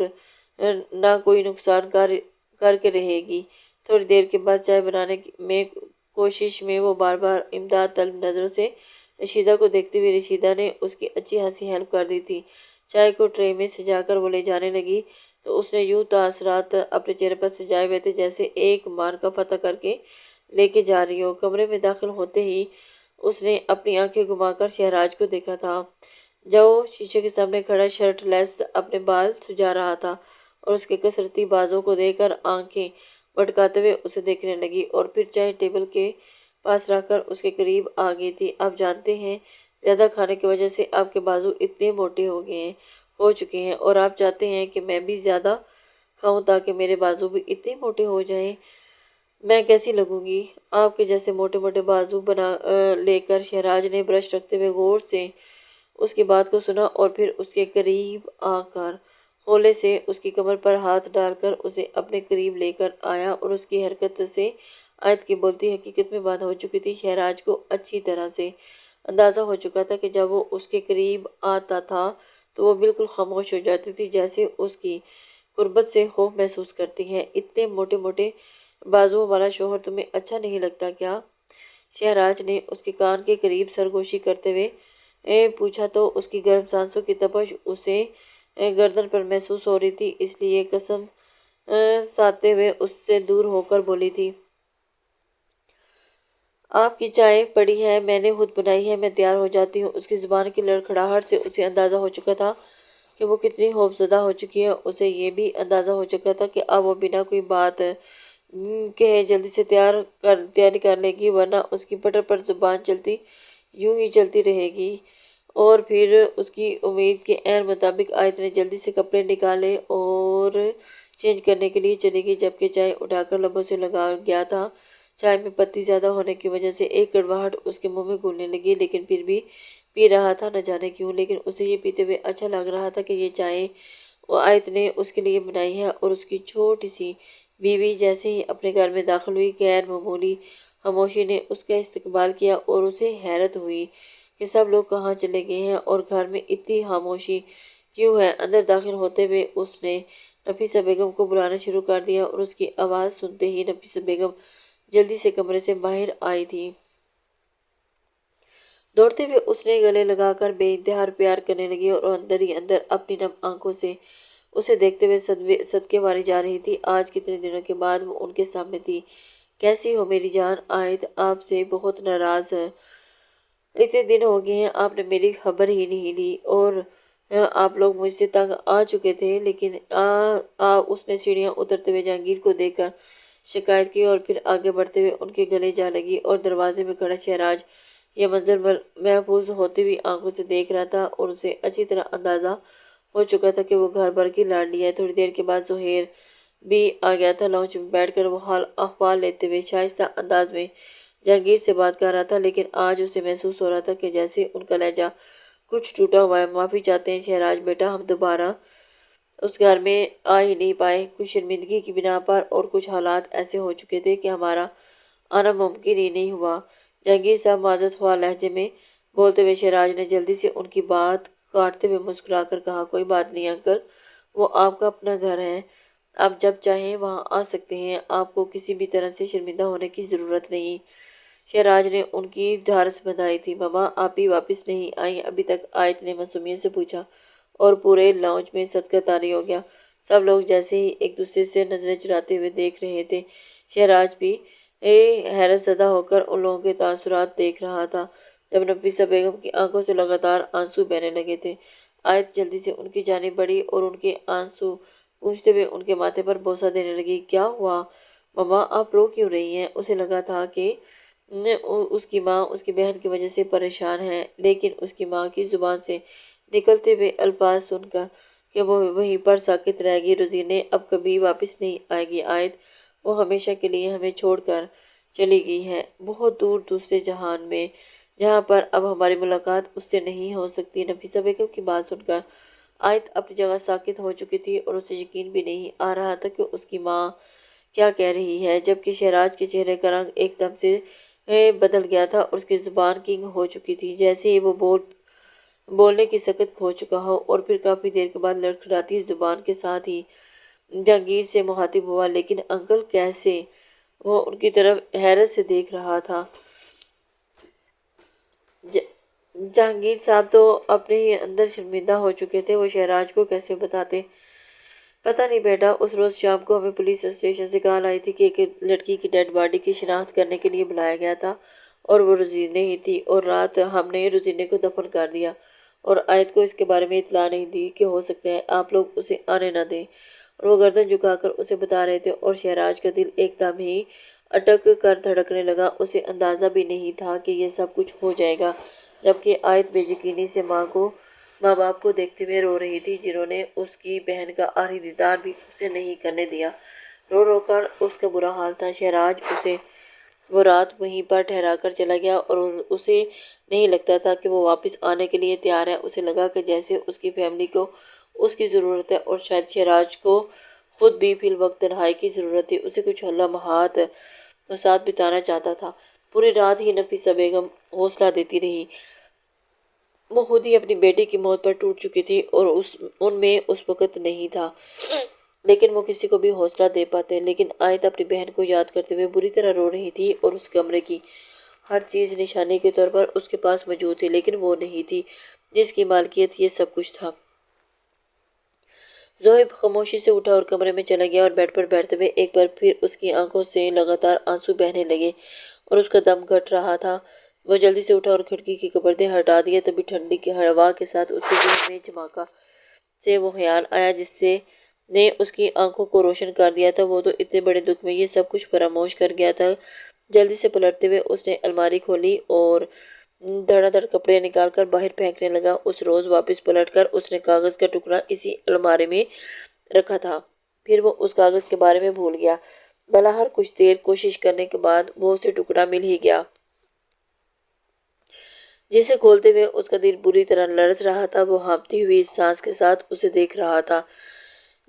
نہ کوئی نقصان کر کے رہے گی۔ تھوڑی دیر کے بعد چائے بنانے میں کوشش میں وہ بار بار امداد طلب نظروں سے رشیدہ کو دیکھتی ہوئی، رشیدہ نے اس کی اچھی خاصی ہیلپ کر دی تھی۔ چائے کو ٹرے میں سجا کر وہ لے جانے لگی تو اس نے یوں تاثرات اپنے چہرے پر سجائے ہوئے تھے جیسے ایک مار کا فتح کر کے لے کے جا رہی ہو۔ کمرے میں داخل ہوتے ہی اس نے اپنی آنکھیں گھما کر شہراز کو دیکھا تھا، جو شیشے کے سامنے کھڑا شرٹ لیس اپنے بال سجا رہا تھا، اور اس کے کسرتی بازوں کو دیکھ کر آنکھیں بٹکاتے ہوئے اسے دیکھنے لگی، اور پھر چائے ٹیبل کے پاس رکھ کر اس کے قریب آ گئی تھی۔ آپ جانتے ہیں زیادہ کھانے کی وجہ سے آپ کے بازو اتنے موٹے ہو چکے ہیں، اور آپ چاہتے ہیں کہ میں بھی زیادہ کھاؤں تاکہ میرے بازو بھی اتنے موٹے ہو جائیں۔ میں کیسی لگوں گی آپ کے جیسے موٹے موٹے بازو لے کر شہراز نے برش رکھتے ہوئے غور سے اس کی بات کو سنا، اور پھر اس کے قریب آ کر ہولے سے اس کی کمر پر ہاتھ ڈال کر اسے اپنے قریب لے کر آیا، اور اس کی حرکت سے آیت کی بولتی حقیقت میں بند ہو چکی تھی۔ شہراز کو اچھی طرح سے اندازہ ہو چکا تھا کہ جب وہ اس کے قریب آتا تھا تو وہ بالکل خاموش ہو جاتی تھی، جیسے اس کی قربت سے خوف محسوس کرتی ہے۔ اتنے موٹے موٹے بازوؤں والا شوہر تمہیں اچھا نہیں لگتا کیا؟ شہراز نے اس کے کان کے قریب سرگوشی کرتے ہوئے پوچھا تو اس کی گرم سانسوں کی تپش اسے گردن پر محسوس ہو رہی تھی، اس لیے قسم سادھتے ہوئے اس سے دور ہو کر بولی تھی، آپ کی چائے پڑی ہے، میں نے خود بنائی ہے، میں تیار ہو جاتی ہوں۔ اس کی زبان کی لڑکھڑاہٹ سے اسے اندازہ ہو چکا تھا کہ وہ کتنی خوفزدہ ہو چکی ہے۔ اسے یہ بھی اندازہ ہو چکا تھا کہ اب وہ بنا کوئی بات کہے جلدی سے تیاری کر لے گی، ورنہ اس کی پٹر پر زبان یوں ہی چلتی رہے گی۔ اور پھر اس کی امید کے عین مطابق آیت نے جلدی سے کپڑے نکالے اور چینج کرنے کے لیے چلی گئی، جبکہ چائے اٹھا کر لبوں سے لگا گیا تھا۔ چائے میں پتی زیادہ ہونے کی وجہ سے ایک کڑواہٹ اس کے منہ میں گھلنے لگی، لیکن پھر بھی پی رہا تھا، نہ جانے کیوں، لیکن اسے یہ پیتے ہوئے اچھا لگ رہا تھا کہ یہ چائے آیت نے اس کے لیے بنائی ہے۔ اور اس کی چھوٹی سی بیوی جیسے ہی اپنے گھر میں داخل ہوئی، غیر معمولی خاموشی نے اس کا استقبال کیا، اور اسے حیرت ہوئی کہ سب لوگ کہاں چلے گئے ہیں اور گھر میں اتنی خاموشی کیوں ہے۔ اندر داخل ہوتے ہوئے اس نے نفیسہ بیگم کو بلانا شروع کر دیا، اور اس کی آواز سنتے ہی نفیسہ بیگم جلدی سے کمرے سے باہر آئی تھی۔ دوڑتے ہوئے اس نے گلے لگا کر بے انتہا پیار کرنے لگی، اور اندر ہی اندر اپنی نم آنکھوں سے اسے دیکھتے ہوئے صدقے ماری جا رہی تھی۔ آج کتنے دنوں کے بعد وہ ان کے سامنے تھی۔ کیسی ہو میری جان؟ آیت آپ سے بہت ناراض ہے، اتنے دن ہو گئے ہیں آپ نے میری خبر ہی نہیں لی، اور آپ لوگ مجھ سے تنگ آ چکے تھے۔ لیکن اس نے سیڑھیاں اترتے ہوئے جہانگیر کو دیکھ کر شکایت کی، اور پھر آگے بڑھتے ہوئے ان کے گلے جا لگی، اور دروازے میں کھڑا شہراز یہ منظر محفوظ ہوتی ہوئی آنکھوں سے دیکھ رہا تھا، اور اسے اچھی طرح اندازہ ہو چکا تھا کہ وہ گھر بھر کی لاڈلی ہے۔ تھوڑی دیر کے بعد زہیر بھی آ گیا تھا۔ لاؤنج میں بیٹھ کر وہ حال احوال لیتے ہوئے شائستہ انداز میں جہانگیر سے بات کر رہا تھا، لیکن آج اسے محسوس ہو رہا تھا کہ جیسے ان کا لہجہ کچھ ٹوٹا ہوا ہے۔ معافی چاہتے ہیں شہراز بیٹا، ہم دوبارہ اس گھر میں آ ہی نہیں پائے، کچھ شرمندگی کی بنا پر، اور کچھ حالات ایسے ہو چکے تھے کہ ہمارا آنا ممکن ہی نہیں ہوا۔ جہانگیر صاحب معذرت خواہ لہجے میں بولتے ہوئے شہراز نے جلدی سے ان کی بات کاٹتے ہوئے مسکرا کر کہا، کوئی بات نہیں انکل، وہ آپ کا اپنا گھر ہے، آپ جب چاہیں وہاں آ سکتے ہیں، آپ کو کسی بھی طرح سے شرمندہ ہونے کی ضرورت نہیں۔ شہراز نے ان کی ڈھارس بندھائی تھی۔ ماما آپ بھی واپس نہیں آئیں ابھی تک؟ آیت نے معصومیت سے پوچھا، اور پورے لاؤنج میں صدقہ طاری ہو گیا۔ سب لوگ جیسے ہی ایک دوسرے سے نظریں چراتے ہوئے دیکھ رہے تھے، شہراز بھی حیرت زدہ ہو کر ان لوگوں کے تاثرات دیکھ رہا تھا۔ جب نفیسہ بیگم کی آنکھوں سے لگاتار آنسو بہنے لگے تھے، آیت جلدی سے ان کی جانب بڑھی اور ان کے آنسو پوچھتے ہوئے ان کے ماتھے پر بوسہ دینے لگی۔ کیا ہوا ماما، آپ رو کیوں رہی ہیں؟ اسے لگا تھا کہ اس کی ماں اس کی بہن کی وجہ سے پریشان ہے، لیکن اس کی ماں کی زبان سے نکلتے ہوئے الفاظ سن کر کہ وہ وہیں پر ساکت رہ گئی۔ روزینے اب کبھی واپس نہیں آئے گی آیت، وہ ہمیشہ کے لیے ہمیں چھوڑ کر چلی گئی ہے، بہت دور دوسرے جہان میں، جہاں پر اب ہماری ملاقات اس سے نہیں ہو سکتی۔ نفیسہ بیگم کی بات سن کر آیت اپنی جگہ ساکت ہو چکی تھی اور اسے یقین بھی نہیں آ رہا تھا کہ اس کی ماں کیا کہہ رہی ہے، جبکہ شہراز کے چہرے کا رنگ ایک دم سے بدل گیا تھا اور اس کی زبان کنگ ہو چکی تھی، جیسے ہی وہ بولنے کی سکت کھو چکا ہو، اور پھر کافی دیر کے بعد لڑکھڑاتی زبان کے ساتھ ہی جہانگیر سے مخاطب ہوا، لیکن انکل کیسے؟ وہ ان کی طرف حیرت سے دیکھ رہا تھا۔ جہانگیر صاحب تو اپنے ہی اندر شرمندہ ہو چکے تھے، وہ شہراز کو کیسے بتاتے؟ پتہ نہیں بیٹا، اس روز شام کو ہمیں پولیس اسٹیشن سے کال آئی تھی کہ ایک لڑکی کی ڈیڈ باڈی کی شناخت کرنے کے لیے بلایا گیا تھا، اور وہ روزینے ہی تھی، اور رات ہم نے روزینے کو دفن کر دیا اور آیت کو اس کے بارے میں اطلاع نہیں دی کہ ہو سکتا ہے آپ لوگ اسے آنے نہ دیں، اور وہ گردن جھکا کر اسے بتا رہے تھے، اور شہراز کا دل ایک دم ہی اٹک کر دھڑکنے لگا۔ اسے اندازہ بھی نہیں تھا کہ یہ سب کچھ ہو جائے گا، جبکہ آیت بے یقینی سے ماں باپ کو دیکھتے ہوئے رو رہی تھی، جنہوں نے اس کی بہن کا آخری دیدار بھی اسے نہیں کرنے دیا۔ رو رو کر اس کا برا حال تھا۔ شہراز اسے وہ رات وہیں پر ٹھہرا کر چلا گیا، اور اسے نہیں لگتا تھا کہ وہ واپس آنے کے لیے تیار ہے۔ اسے لگا کہ جیسے اس کی فیملی کو اس کی ضرورت ہے، اور شاید شہراز کو خود بھی فی الوقت تنہائی کی ضرورت تھی۔ اسے کچھ لمحات ساتھ بتانا چاہتا تھا۔ پوری رات ہی نفیسہ بیگم حوصلہ دیتی رہی۔ وہ خود ہی اپنی بیٹی کی موت پر ٹوٹ چکی تھی، اور ان میں اس وقت نہیں تھا، لیکن وہ کسی کو بھی حوصلہ دے پاتے۔ لیکن آیت اپنی بہن کو یاد کرتے ہوئے بری طرح رو رہی تھی، اور اس کمرے کی ہر چیز نشانی کے طور پر اس کے پاس موجود تھی، لیکن وہ نہیں تھی جس کی مالکیت یہ سب کچھ تھا۔ زوہب خاموشی سے اٹھا اور کمرے میں چلا گیا، اور بیڈ پر بیٹھتے ہوئے ایک بار پھر اس کی آنکھوں سے لگاتار آنسو بہنے لگے اور اس کا دم گھٹ رہا تھا۔ وہ جلدی سے اٹھا اور کھڑکی کی کپردے ہٹا دیے۔ تبھی ٹھنڈی کی ہوا کے ساتھ اس کے ذہن میں جھماکا سے وہ خیال آیا جس نے اس کی آنکھوں کو روشن کر دیا تھا۔ وہ تو اتنے بڑے دکھ میں یہ سب کچھ فراموش کر گیا تھا۔ جلدی سے پلٹتے ہوئے اس نے الماری کھولی اور دھڑا دھڑ کپڑے نکال کر باہر پھینکنے لگا۔ اس روز واپس پلٹ کر اس نے کاغذ کا ٹکڑا اسی الماری میں رکھا تھا، پھر وہ اس کاغذ کے بارے میں بھول گیا۔ بلاخر کچھ دیر کوشش کرنے کے بعد وہ اسے ٹکڑا مل ہی گیا، جسے کھولتے ہوئے اس کا دل بری طرح لرز رہا تھا۔ وہ ہانپتی ہوئی سانس کے ساتھ اسے دیکھ رہا تھا،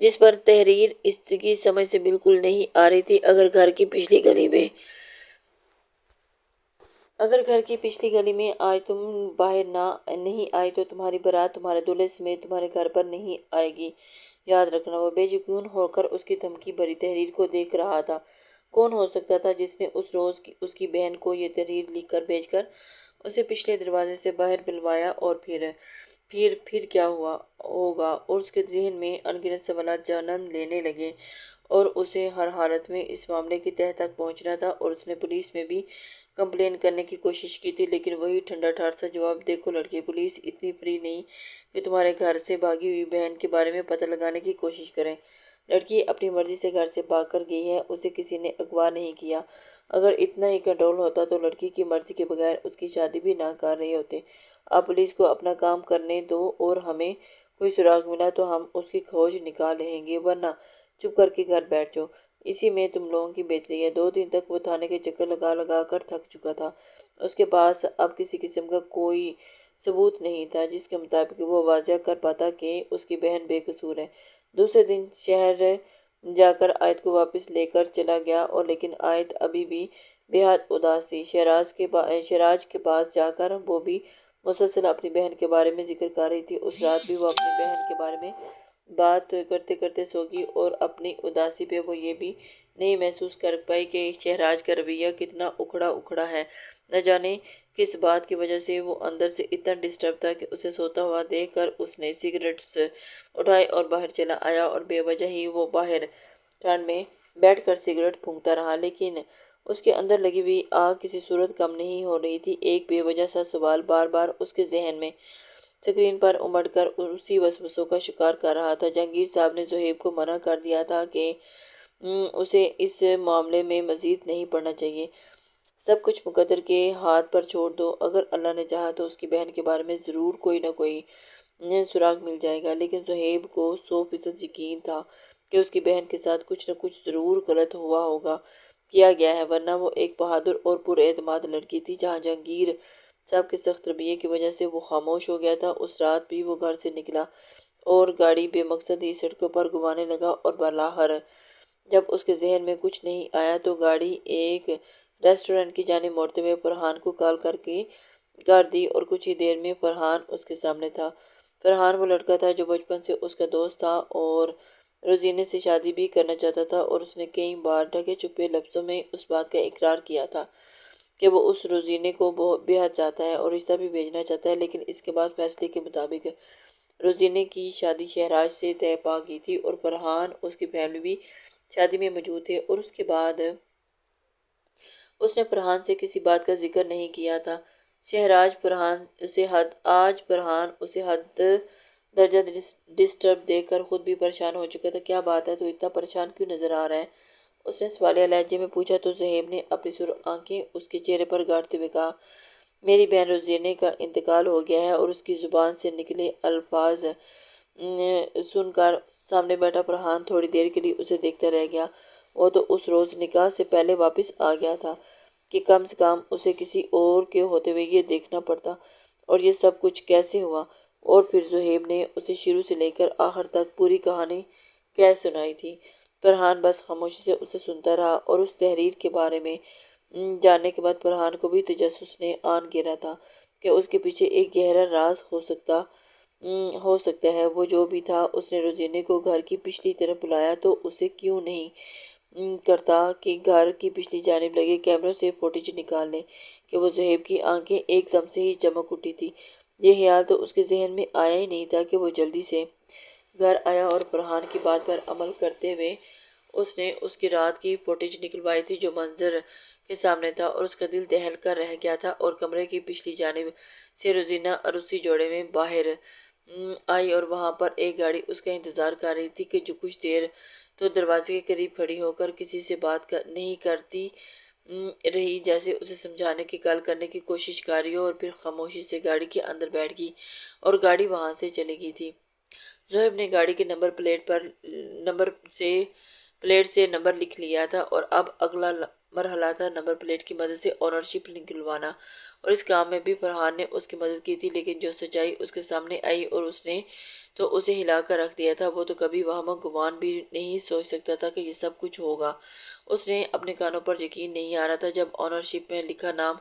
جس پر تحریر اس کی سمجھ سے بالکل نہیں آ رہی تھی۔ اگر گھر کی پچھلی گلی میں آج تم باہر نہیں آئی تو تمہاری بارات تمہارے دولہے سمیت تمہارے گھر پر نہیں آئے گی، یاد رکھنا۔ وہ بے یقین ہو کر اس کی دھمکی بھری تحریر کو دیکھ رہا تھا۔ کون ہو سکتا تھا جس نے اس روز اس کی بہن کو یہ تحریر لکھ کر بھیج کر اسے پچھلے دروازے سے باہر بلوایا؟ اور پھر کیا ہوا ہوگا؟ اور اس کے ذہن میں ان گنت سوالات جنم لینے لگے، اور اسے ہر حالت میں اس معاملے کی تہہ تک پہنچنا تھا۔ اور اس نے پولیس میں بھی کمپلین کرنے کی کوشش کی تھی، لیکن وہی ٹھنڈا ٹھار سا جواب، دیکھو لڑکے، پولیس اتنی فری نہیں کہ تمہارے گھر سے بھاگی ہوئی بہن کے بارے میں پتہ لگانے کی کوشش کریں۔ لڑکی اپنی مرضی سے گھر سے بھاگ کر گئی ہے، اسے کسی نے اغوا نہیں کیا۔ اگر اتنا ہی کنٹرول ہوتا تو لڑکی کی مرضی کے بغیر اس کی شادی بھی نہ کر رہے ہوتے۔ اب پولیس کو اپنا کام کرنے دو، اور ہمیں کوئی سراغ ملا تو ہم اس کی کھوج نکال لیں گے، ورنہ چپ کر کے گھر بیٹھ جاؤ، اسی میں تم لوگوں کی بہتری ہے۔ 2 دن تک وہ تھانے کے چکر لگا لگا کر تھک چکا تھا۔ اس کے پاس اب کسی قسم کا کوئی ثبوت نہیں تھا جس کے مطابق وہ واضح کر پاتا کہ اس کی بہن بے قصور ہے۔ دوسرے دن شہر جا کر آیت کو واپس لے کر چلا گیا، اور لیکن آیت ابھی بھی بے حد اداس تھی۔ شہراز کے پاس جا کر وہ بھی مسلسل اپنی بہن کے بارے میں ذکر کر رہی تھی۔ اس رات بھی وہ اپنی بہن کے بارے میں بات کرتے کرتے سو گئی اور اپنی اداسی پہ وہ یہ بھی نہیں محسوس کر پائی کہ شہراز کا رویہ کتنا اکھڑا اکھڑا ہے۔ نہ جانے کس بات کی وجہ سے وہ اندر سے اتنا ڈسٹرب تھا کہ اسے سوتا ہوا دیکھ کر اس نے سگریٹس اٹھائے اور باہر چلا آیا اور بے وجہ ہی وہ باہر ٹھنڈ میں بیٹھ کر سگریٹ پھونکتا رہا، لیکن اس کے اندر لگی ہوئی آگ کسی صورت کم نہیں ہو رہی تھی۔ ایک بے وجہ سا سوال بار بار اس کے ذہن میں سکرین پر امڑ کر اسی وسوسوں کا شکار کر رہا تھا۔ جہانگیر صاحب نے زہیب کو منع کر دیا تھا کہ اسے اس معاملے میں مزید نہیں پڑھنا چاہیے، سب کچھ مقدر کے ہاتھ پر چھوڑ دو، اگر اللہ نے چاہا تو اس کی بہن کے بارے میں ضرور کوئی نہ کوئی سراغ مل جائے گا۔ لیکن زہیب کو 100% یقین تھا کہ اس کی بہن کے ساتھ کچھ نہ کچھ ضرور غلط ہوا ہوگا، کیا گیا ہے، ورنہ وہ ایک بہادر اور پر اعتماد لڑکی تھی۔ جہانگیر صاحب کے سخت رویے کی وجہ سے وہ خاموش ہو گیا تھا۔ اس رات بھی وہ گھر سے نکلا اور گاڑی بے مقصد ہی سڑکوں پر گھمانے لگا اور بالاخر جب اس کے ذہن میں کچھ نہیں آیا تو گاڑی ایک ریسٹورنٹ کی جانب موڑتے ہوئے فرحان کو کال کر دی اور کچھ ہی دیر میں فرحان اس کے سامنے تھا۔ فرحان وہ لڑکا تھا جو بچپن سے اس کا دوست تھا اور روزینے سے شادی بھی کرنا چاہتا تھا، اور اس نے کئی بار ڈھکے چھپے لفظوں میں اس بات کا اقرار کیا تھا کہ وہ اس روزینے کو بے حد چاہتا ہے اور رشتہ بھی بھیجنا چاہتا ہے۔ لیکن اس کے بعد فیصلے کے مطابق روزینے کی شادی شہراز سے طے پا گئی تھی اور فرحان اس کی فیملی بھی شادی میں موجود تھے، اور اس کے بعد اس نے فرحان سے کسی بات کا ذکر نہیں کیا تھا۔ آج فرحان اسے حد درجہ ڈسٹرب دیکھ کر خود بھی پریشان ہو چکا تھا۔ کیا بات ہے، تو اتنا پریشان کیوں نظر آ رہا ہے؟ اس نے سوالیہ لہجے میں پوچھا تو زہیب نے اپنی سرخ آنکھیں اس کے چہرے پر گاڑتے ہوئے کہا، میری بہن روزینے کا انتقال ہو گیا ہے۔ اور اس کی زبان سے نکلے الفاظ سن کر سامنے بیٹھا فرحان تھوڑی دیر کے لیے اسے دیکھتا رہ گیا۔ وہ تو اس روز نکاح سے پہلے واپس آ گیا تھا کہ کم سے کم اسے کسی اور کے ہوتے ہوئے یہ دیکھنا پڑتا، اور یہ سب کچھ کیسے ہوا؟ اور پھر زہیب نے اسے شروع سے لے کر آخر تک پوری کہانی کیسے سنائی تھی۔ فرحان بس خاموشی سے اسے سنتا رہا، اور اس تحریر کے بارے میں جاننے کے بعد فرحان کو بھی تجسس نے آن گھیرا تھا کہ اس کے پیچھے ایک گہرا راز ہو سکتا ہے۔ وہ جو بھی تھا، اس نے روزینے کو گھر کی پچھلی طرف بلایا تو اسے کیوں نہیں کرتا کہ گھر کی پچھلی جانب لگے کیمروں سے فوٹیج نکال لے کہ وہ زہیب کی آنکھیں ایک دم سے ہی چمک اٹھی تھی۔ یہ خیال تو اس کے ذہن میں آیا ہی نہیں تھا کہ وہ جلدی سے گھر آیا اور فرحان کی بات پر عمل کرتے ہوئے اس نے اس کی رات کی فوٹیج نکلوائی تھی جو منظر کے سامنے تھا، اور اس کا دل دہل کر رہ گیا تھا۔ اور کمرے کی پچھلی جانب سے روزینہ عروسی جوڑے میں باہر آئی اور وہاں پر ایک گاڑی اس کا انتظار کر رہی تھی کہ جو کچھ دیر تو دروازے کے قریب کھڑی ہو کر کسی سے بات نہیں کرتی رہی، جیسے اسے سمجھانے کی کال کرنے کی کوشش کر رہی ہو، اور پھر خاموشی سے گاڑی کے اندر بیٹھ گئی اور گاڑی وہاں سے چلی گئی تھی۔ زہیب نے گاڑی کے نمبر پلیٹ سے نمبر لکھ لیا تھا اور اب اگلا مرحلہ تھا نمبر پلیٹ کی مدد سے اونرشپ نکلوانا، اور اس کام میں بھی فرحان نے اس کی مدد کی تھی۔ لیکن جو سچائی اس کے سامنے آئی اور اس نے تو اسے ہلا کر رکھ دیا تھا، وہ تو کبھی وہم گمان بھی نہیں سوچ سکتا تھا کہ یہ سب کچھ ہوگا۔ اس نے اپنے کانوں پر یقین نہیں آ رہا تھا جب اونرشپ میں لکھا نام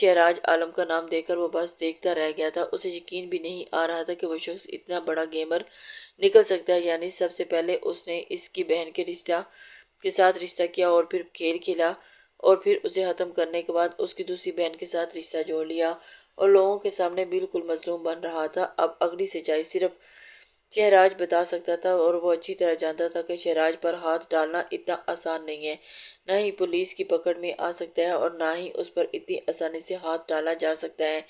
شہراز عالم کا نام دیکھ کر وہ بس دیکھتا رہ گیا تھا۔ اسے یقین بھی نہیں آ رہا تھا کہ وہ شخص اتنا بڑا گیمر نکل سکتا ہے، یعنی سب سے پہلے اس نے اس کی بہن کے ساتھ رشتہ کیا اور پھر کھیل کھیلا، اور پھر اسے ختم کرنے کے بعد اس کی دوسری بہن کے ساتھ رشتہ جوڑ لیا اور لوگوں کے سامنے بالکل مظلوم بن رہا تھا۔ اب اگلی سچائی صرف شہراز بتا سکتا تھا، اور وہ اچھی طرح جانتا تھا کہ شہراز پر ہاتھ ڈالنا اتنا آسان نہیں ہے، نہ ہی پولیس کی پکڑ میں آ سکتا ہے اور نہ ہی اس پر اتنی آسانی سے ہاتھ ڈالا جا سکتا ہے۔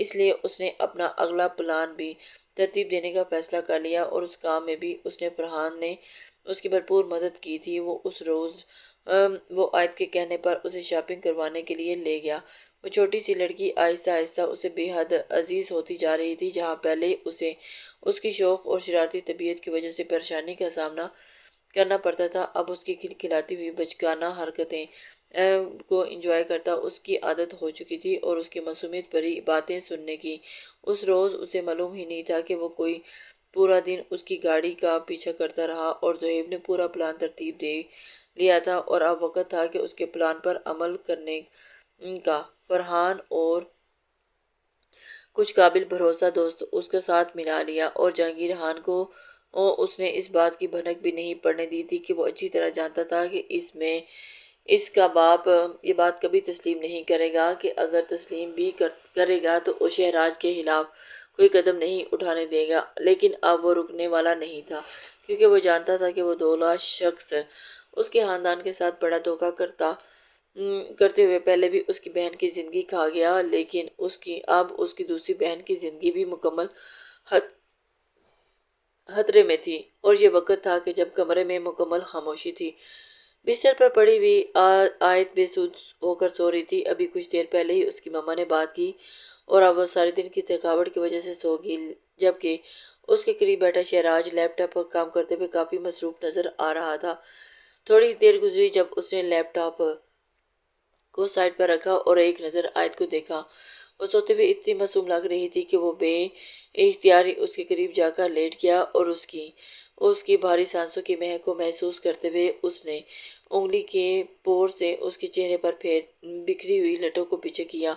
اس لیے اس نے اپنا اگلا پلان بھی ترتیب دینے کا فیصلہ کر لیا، اور اس کام میں بھی اس نے فرحان نے اس کی بھرپور مدد کی تھی۔ وہ اس روز وہ عائد کے کہنے پر اسے شاپنگ کروانے کے لیے لے گیا۔ وہ چھوٹی سی لڑکی آہستہ آہستہ اسے بے حد عزیز ہوتی جا رہی تھی۔ جہاں پہلے اسے اس کی شوخ اور شرارتی طبیعت کی وجہ سے پریشانی کا سامنا کرنا پڑتا تھا، اب اس کی کھلکھلاتی ہوئی بچگانہ حرکتیں کو انجوائے کرتا اس کی عادت ہو چکی تھی، اور اس کی معصومیت بھری باتیں سننے کی۔ اس روز اسے معلوم ہی نہیں تھا کہ وہ کوئی پورا دن اس کی گاڑی کا پیچھا کرتا رہا، اور زہیب نے پورا پلان ترتیب دے لیا تھا اور اب وقت تھا کہ اس کے پلان پر عمل کرنے کا۔ فرحان اور کچھ قابل بھروسہ دوست اس کا ساتھ ملا لیا اور جہانگیر خان کو اس نے اس بات کی بھنک بھی نہیں پڑنے دی تھی کہ وہ اچھی طرح جانتا تھا کہ اس کا باپ یہ بات کبھی تسلیم نہیں کرے گا کہ اگر تسلیم بھی کرے گا تو وہ شہراز کے خلاف کوئی قدم نہیں اٹھانے دے گا، لیکن اب وہ رکنے والا نہیں تھا کیونکہ وہ جانتا تھا کہ وہ دولا شخص اس کے خاندان کے ساتھ بڑا دھوکہ کرتے ہوئے پہلے بھی اس کی بہن کی زندگی کھا گیا، لیکن اب اس کی دوسری بہن کی زندگی بھی مکمل خطرے میں تھی۔ اور یہ وقت تھا کہ جب کمرے میں مکمل خاموشی تھی۔ بستر پر پڑی ہوئی آیت بے سود ہو کر سو رہی تھی۔ ابھی کچھ دیر پہلے ہی اس کی ماما نے بات کی اور اب وہ سارے دن کی تھکاوٹ کی وجہ سے سو گئی، جبکہ اس کے قریب بیٹھا شہراز لیپ ٹاپ پر کام کرتے ہوئے کافی مصروف نظر آ رہا تھا۔ تھوڑی دیر گزری جب اس نے لیپ ٹاپ کو سائیڈ پر رکھا اور ایک نظر آیت کو دیکھا۔ وہ سوتے ہوئے اتنی معصوم لگ رہی تھی کہ وہ بے اختیاری اس کے قریب جا کر لیٹ گیا اور اس کی بھاری سانسوں کی مہک کو محسوس کرتے ہوئے اس نے انگلی کے پور سے اس کے چہرے پر بکھری ہوئی لٹوں کو پیچھے کیا۔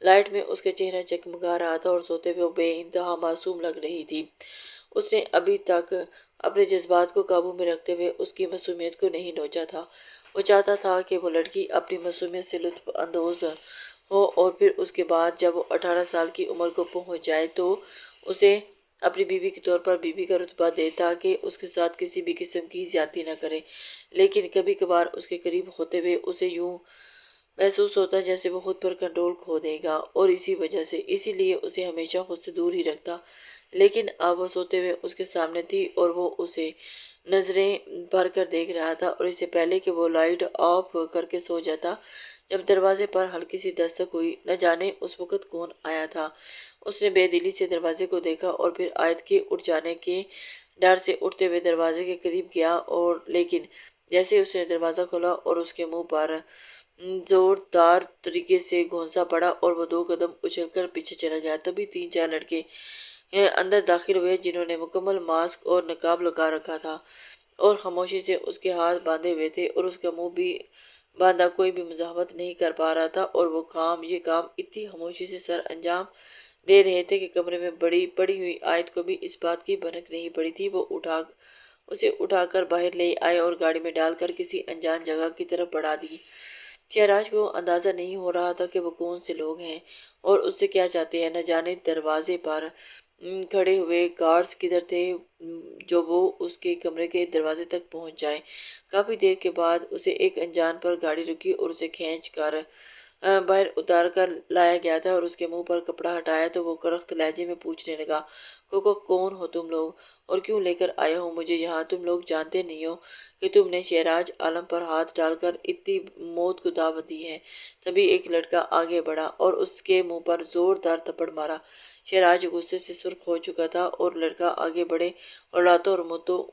لائٹ میں اس کا چہرہ چمکا رہا تھا اور سوتے ہوئے وہ بے انتہا معصوم لگ رہی تھی۔ اس نے ابھی تک اپنے جذبات کو قابو میں رکھتے ہوئے اس کی معصومیت کو نہیں نوچا تھا۔ وہ چاہتا تھا کہ وہ لڑکی اپنی معصومیت سے لطف اندوز ہو اور پھر اس کے بعد جب وہ 18 سال کی عمر کو پہنچ جائے تو اسے اپنی بیوی کے طور پر بیوی کا رتبہ دے تاکہ اس کے ساتھ کسی بھی قسم کی زیادتی نہ کرے، لیکن کبھی کبھار اس کے قریب ہوتے ہوئے اسے یوں محسوس ہوتا جیسے وہ خود پر کنٹرول کھو دے گا اور اسی لیے اسے ہمیشہ خود سے دور ہی رکھتا۔ لیکن اب وہ سوتے ہوئے اس کے سامنے تھی اور وہ اسے نظریں بھر کر دیکھ رہا تھا، اور اس سے پہلے کہ وہ لائٹ آف کر کے سو جاتا جب دروازے پر ہلکی سی دستک ہوئی۔ نہ جانے اس وقت کون آیا تھا۔ اس نے بے دلی سے دروازے کو دیکھا اور پھر آیت کے اٹھ جانے کے ڈر سے اٹھتے ہوئے دروازے کے قریب گیا، اور لیکن جیسے اس نے دروازہ کھولا اور اس کے منہ پر زوردار طریقے سے گھونسا پڑا اور وہ 2 قدم اچھل کر پیچھے چلا گیا، تبھی 3-4 لڑکے اندر داخل ہوئے جنہوں نے مکمل ماسک اور نقاب لگا رکھا تھا اور خاموشی سے اس کے ہاتھ باندھے ہوئے تھے اور اس کا منہ بھی باندھا کوئی بھی مزاحمت نہیں کر پا رہا تھا، اور وہ یہ کام اتنی خاموشی سے سر انجام دے رہے تھے کہ کمرے میں پڑی ہوئی آیت کو بھی اس بات کی بھنک نہیں پڑی تھی۔ وہ اسے اٹھا کر باہر لے آئے اور گاڑی میں ڈال کر کسی انجان جگہ کی طرف بڑھا دی۔ شہراز کو اندازہ نہیں ہو رہا تھا کہ وہ کون سے لوگ ہیں اور اس سے کیا چاہتے ہیں۔ نہ جانے دروازے پر کھڑے ہوئے گارڈز کدھر تھے جو وہ اس کے کمرے کے دروازے تک پہنچ جائیں۔ کافی دیر کے بعد اسے ایک انجان پر گاڑی رکی اور اسے کھینچ کر باہر اتار کر لایا گیا تھا، اور اس کے منہ پر کپڑا ہٹایا تو وہ کرخت لہجے میں پوچھنے لگا، کوکو کون ہو تم لوگ اور کیوں لے کر آئے ہو مجھے یہاں؟ تم لوگ جانتے نہیں ہو کہ تم نے شہراز عالم پر ہاتھ ڈال کر اتنی موت کو دعوت دی ہے؟ تبھی ایک لڑکا آگے بڑھا اور اس کے منہ پر زوردار تھپڑ مارا۔ شہراز غصے سے سرخ ہو چکا تھا اور لڑکا آگے بڑھے اور لاتوں اور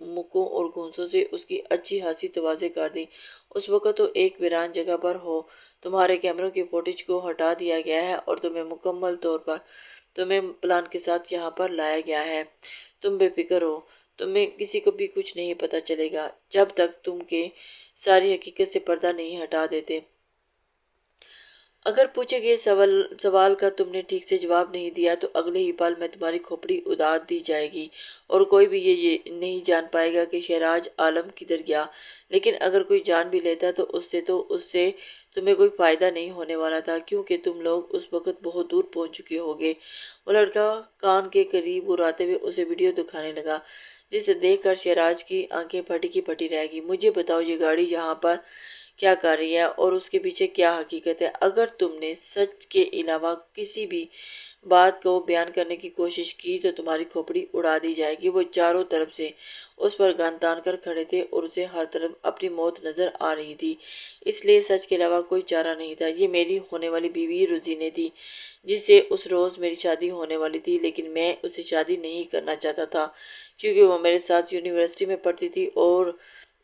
مکوں اور گھونسوں سے اس کی اچھی خاصی توازے کر دی۔ اس وقت تو ایک ویران جگہ پر ہو، تمہارے کیمروں کی فوٹیج کو ہٹا دیا گیا ہے اور تمہیں مکمل طور پر تمہیں پلان کے ساتھ یہاں پر لایا گیا ہے۔ تم بے فکر ہو، تمہیں کسی کو بھی کچھ نہیں پتا چلے گا جب تک تم کے ساری حقیقت سے پردہ نہیں ہٹا دیتے۔ اگر پوچھے گئے سوال کا تم نے ٹھیک سے جواب نہیں دیا تو اگلے ہی پل میں تمہاری کھوپڑی ادار دی جائے گی اور کوئی بھی یہ نہیں جان پائے گا کہ شہراز عالم کدھر گیا۔ لیکن اگر کوئی جان بھی لیتا تو اس سے تمہیں کوئی فائدہ نہیں ہونے والا تھا، کیونکہ تم لوگ اس وقت بہت دور پہنچ چکے ہوگے۔ وہ لڑکا کان کے قریب اڑاتے ہوئے اسے ویڈیو دکھانے لگا، جسے دیکھ کر شہراز کی آنکھیں پھٹی کی پھٹی رہ گئی۔ مجھے بتاؤ یہ گاڑی یہاں پر کیا کر رہی ہے اور اس کے پیچھے کیا حقیقت ہے؟ اگر تم نے سچ کے علاوہ کسی بھی بات کو بیان کرنے کی کوشش کی تو تمہاری کھوپڑی اڑا دی جائے گی۔ وہ چاروں طرف سے اس پر گن تان کر کھڑے تھے اور اسے ہر طرف اپنی موت نظر آ رہی تھی، اس لیے سچ کے علاوہ کوئی چارہ نہیں تھا۔ یہ میری ہونے والی بیوی روزینے تھی جس سے اس روز میری شادی ہونے والی تھی، لیکن میں اسے شادی نہیں کرنا چاہتا تھا کیونکہ وہ میرے ساتھ یونیورسٹی میں پڑھتی تھی اور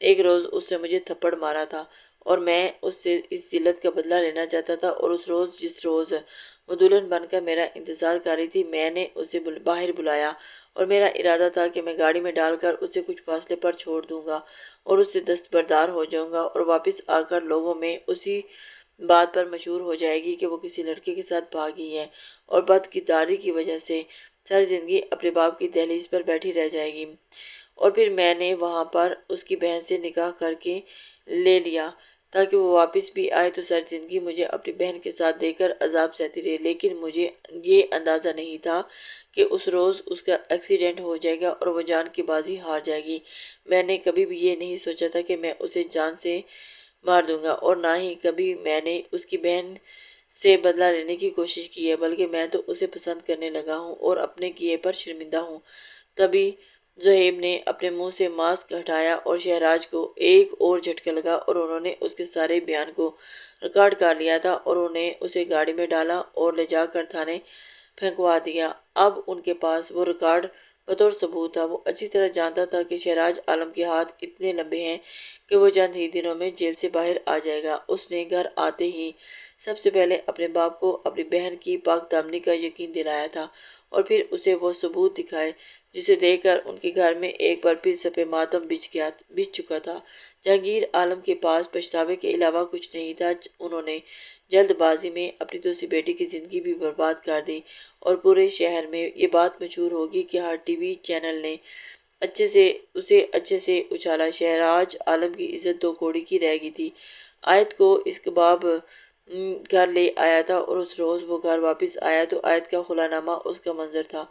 ایک روز اس نے مجھے تھپڑ مارا تھا اور میں اس سے اس ذلت کا بدلہ لینا چاہتا تھا، اور جس روز وہ دلہن بن کر میرا انتظار کر رہی تھی میں نے اسے باہر بلایا اور میرا ارادہ تھا کہ میں گاڑی میں ڈال کر اسے کچھ فاصلے پر چھوڑ دوں گا اور اس سے دستبردار ہو جاؤں گا اور واپس آ کر لوگوں میں اسی بات پر مشہور ہو جائے گی کہ وہ کسی لڑکے کے ساتھ بھاگی ہے اور بدکرداری کی وجہ سے ساری زندگی اپنے باپ کی دہلیز پر بیٹھی رہ جائے گی۔ اور پھر میں نے وہاں پر اس کی بہن سے نکاح کر کے لے لیا تاکہ وہ واپس بھی آئے تو ساری زندگی مجھے اپنی بہن کے ساتھ دے کر عذاب سہتی رہے، لیکن مجھے یہ اندازہ نہیں تھا کہ اس روز اس کا ایکسیڈنٹ ہو جائے گا اور وہ جان کی بازی ہار جائے گی۔ میں نے کبھی بھی یہ نہیں سوچا تھا کہ میں اسے جان سے مار دوں گا، اور نہ ہی کبھی میں نے اس کی بہن سے بدلہ لینے کی کوشش کی ہے، بلکہ میں تو اسے پسند کرنے لگا ہوں اور اپنے کیے پر شرمندہ ہوں۔ تبھی زہیب نے اپنے منہ سے ماسک ہٹایا اور شہراج کو ایک اور جھٹکا لگا اور انہوں نے اس کے سارے بیان کو ریکارڈ کر لیا تھا اور انہیں اسے گاڑی میں ڈالا اور لے جا کر تھانے پھینکوا دیا۔ اب ان کے پاس وہ ریکارڈ بطور ثبوت تھا۔ وہ اچھی طرح جانتا تھا کہ شہراج عالم کے ہاتھ اتنے لمبے ہیں کہ وہ چند ہی دنوں میں جیل سے باہر آ جائے گا۔ اس نے گھر آتے ہی سب سے پہلے اپنے باپ کو اپنی بہن کی پاک دامنی کا یقین دلایا تھا اور پھر اسے وہ ثبوت دکھائے جسے دیکھ کر ان کے گھر میں ایک بار پھر سپہ ماتم بچھ چکا تھا۔ جہانگیر عالم کے پاس پچھتاوے کے علاوہ کچھ نہیں تھا۔ انہوں نے جلد بازی میں اپنی دوسری بیٹی کی زندگی بھی برباد کر دی اور پورے شہر میں یہ بات مشہور ہوگی کہ ہر ٹی وی چینل نے اسے اچھے سے اچھالا۔ شہراج عالم کی عزت دو کوڑی کی رہ گئی تھی۔ آیت کو اس کباب گھر لے آیا تھا اور اس روز وہ گھر واپس آیا تو آیت کا خلا نامہ اس کا منظر تھا،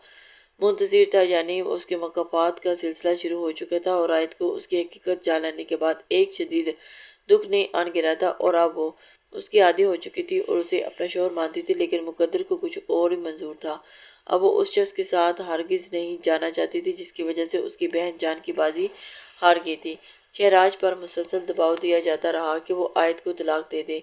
منتظر تھا، یعنی اس کے مکافات کا سلسلہ شروع ہو چکا تھا اور آیت کو اس کی حقیقت جان لینے کے بعد ایک شدید دکھ نے آن گرا تھا اور اب وہ اس کی عادی ہو چکی تھی اور اسے اپنا شوہر مانتی تھی، لیکن مقدر کو کچھ اور ہی منظور تھا۔ اب وہ اس شخص کے ساتھ ہرگز نہیں جانا چاہتی تھی جس کی وجہ سے اس کی بہن جان کی بازی ہار گئی تھی۔ شہراج پر مسلسل دباؤ دیا جاتا رہا کہ وہ آیت کو طلاق دے دے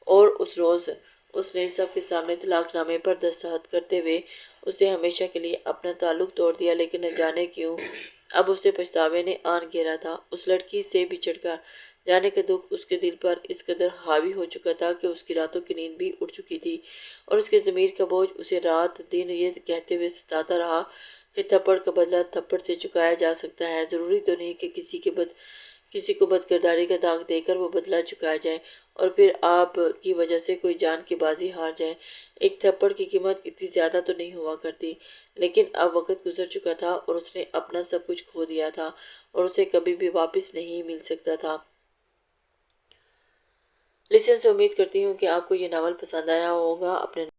اور اس روز اس نے سب کے سامنے طلاق نامے پر دستخط کرتے ہوئے اسے ہمیشہ کے لیے اپنا تعلق توڑ دیا، لیکن نہ جانے کیوں اب اسے پچھتاوے نے آن گھیرا تھا۔ اس لڑکی سے بچھڑ کر جانے کا دکھ اس کے دل پر اس قدر حاوی ہو چکا تھا کہ اس کی راتوں کی نیند بھی اڑ چکی تھی اور اس کے ضمیر کا بوجھ اسے رات دن یہ کہتے ہوئے ستاتا رہا کہ تھپڑ کا بدلہ تھپڑ سے چکایا جا سکتا ہے، ضروری تو نہیں کہ کسی کو بدکرداری کا داغ دے کر وہ بدلہ چکایا جائے اور پھر آپ کی وجہ سے کوئی جان کی بازی ہار جائے۔ ایک تھپڑ کی قیمت اتنی زیادہ تو نہیں ہوا کرتی، لیکن اب وقت گزر چکا تھا اور اس نے اپنا سب کچھ کھو دیا تھا اور اسے کبھی بھی واپس نہیں مل سکتا تھا۔ لسن سے امید کرتی ہوں کہ آپ کو یہ ناول پسند آیا ہوگا۔ اپنے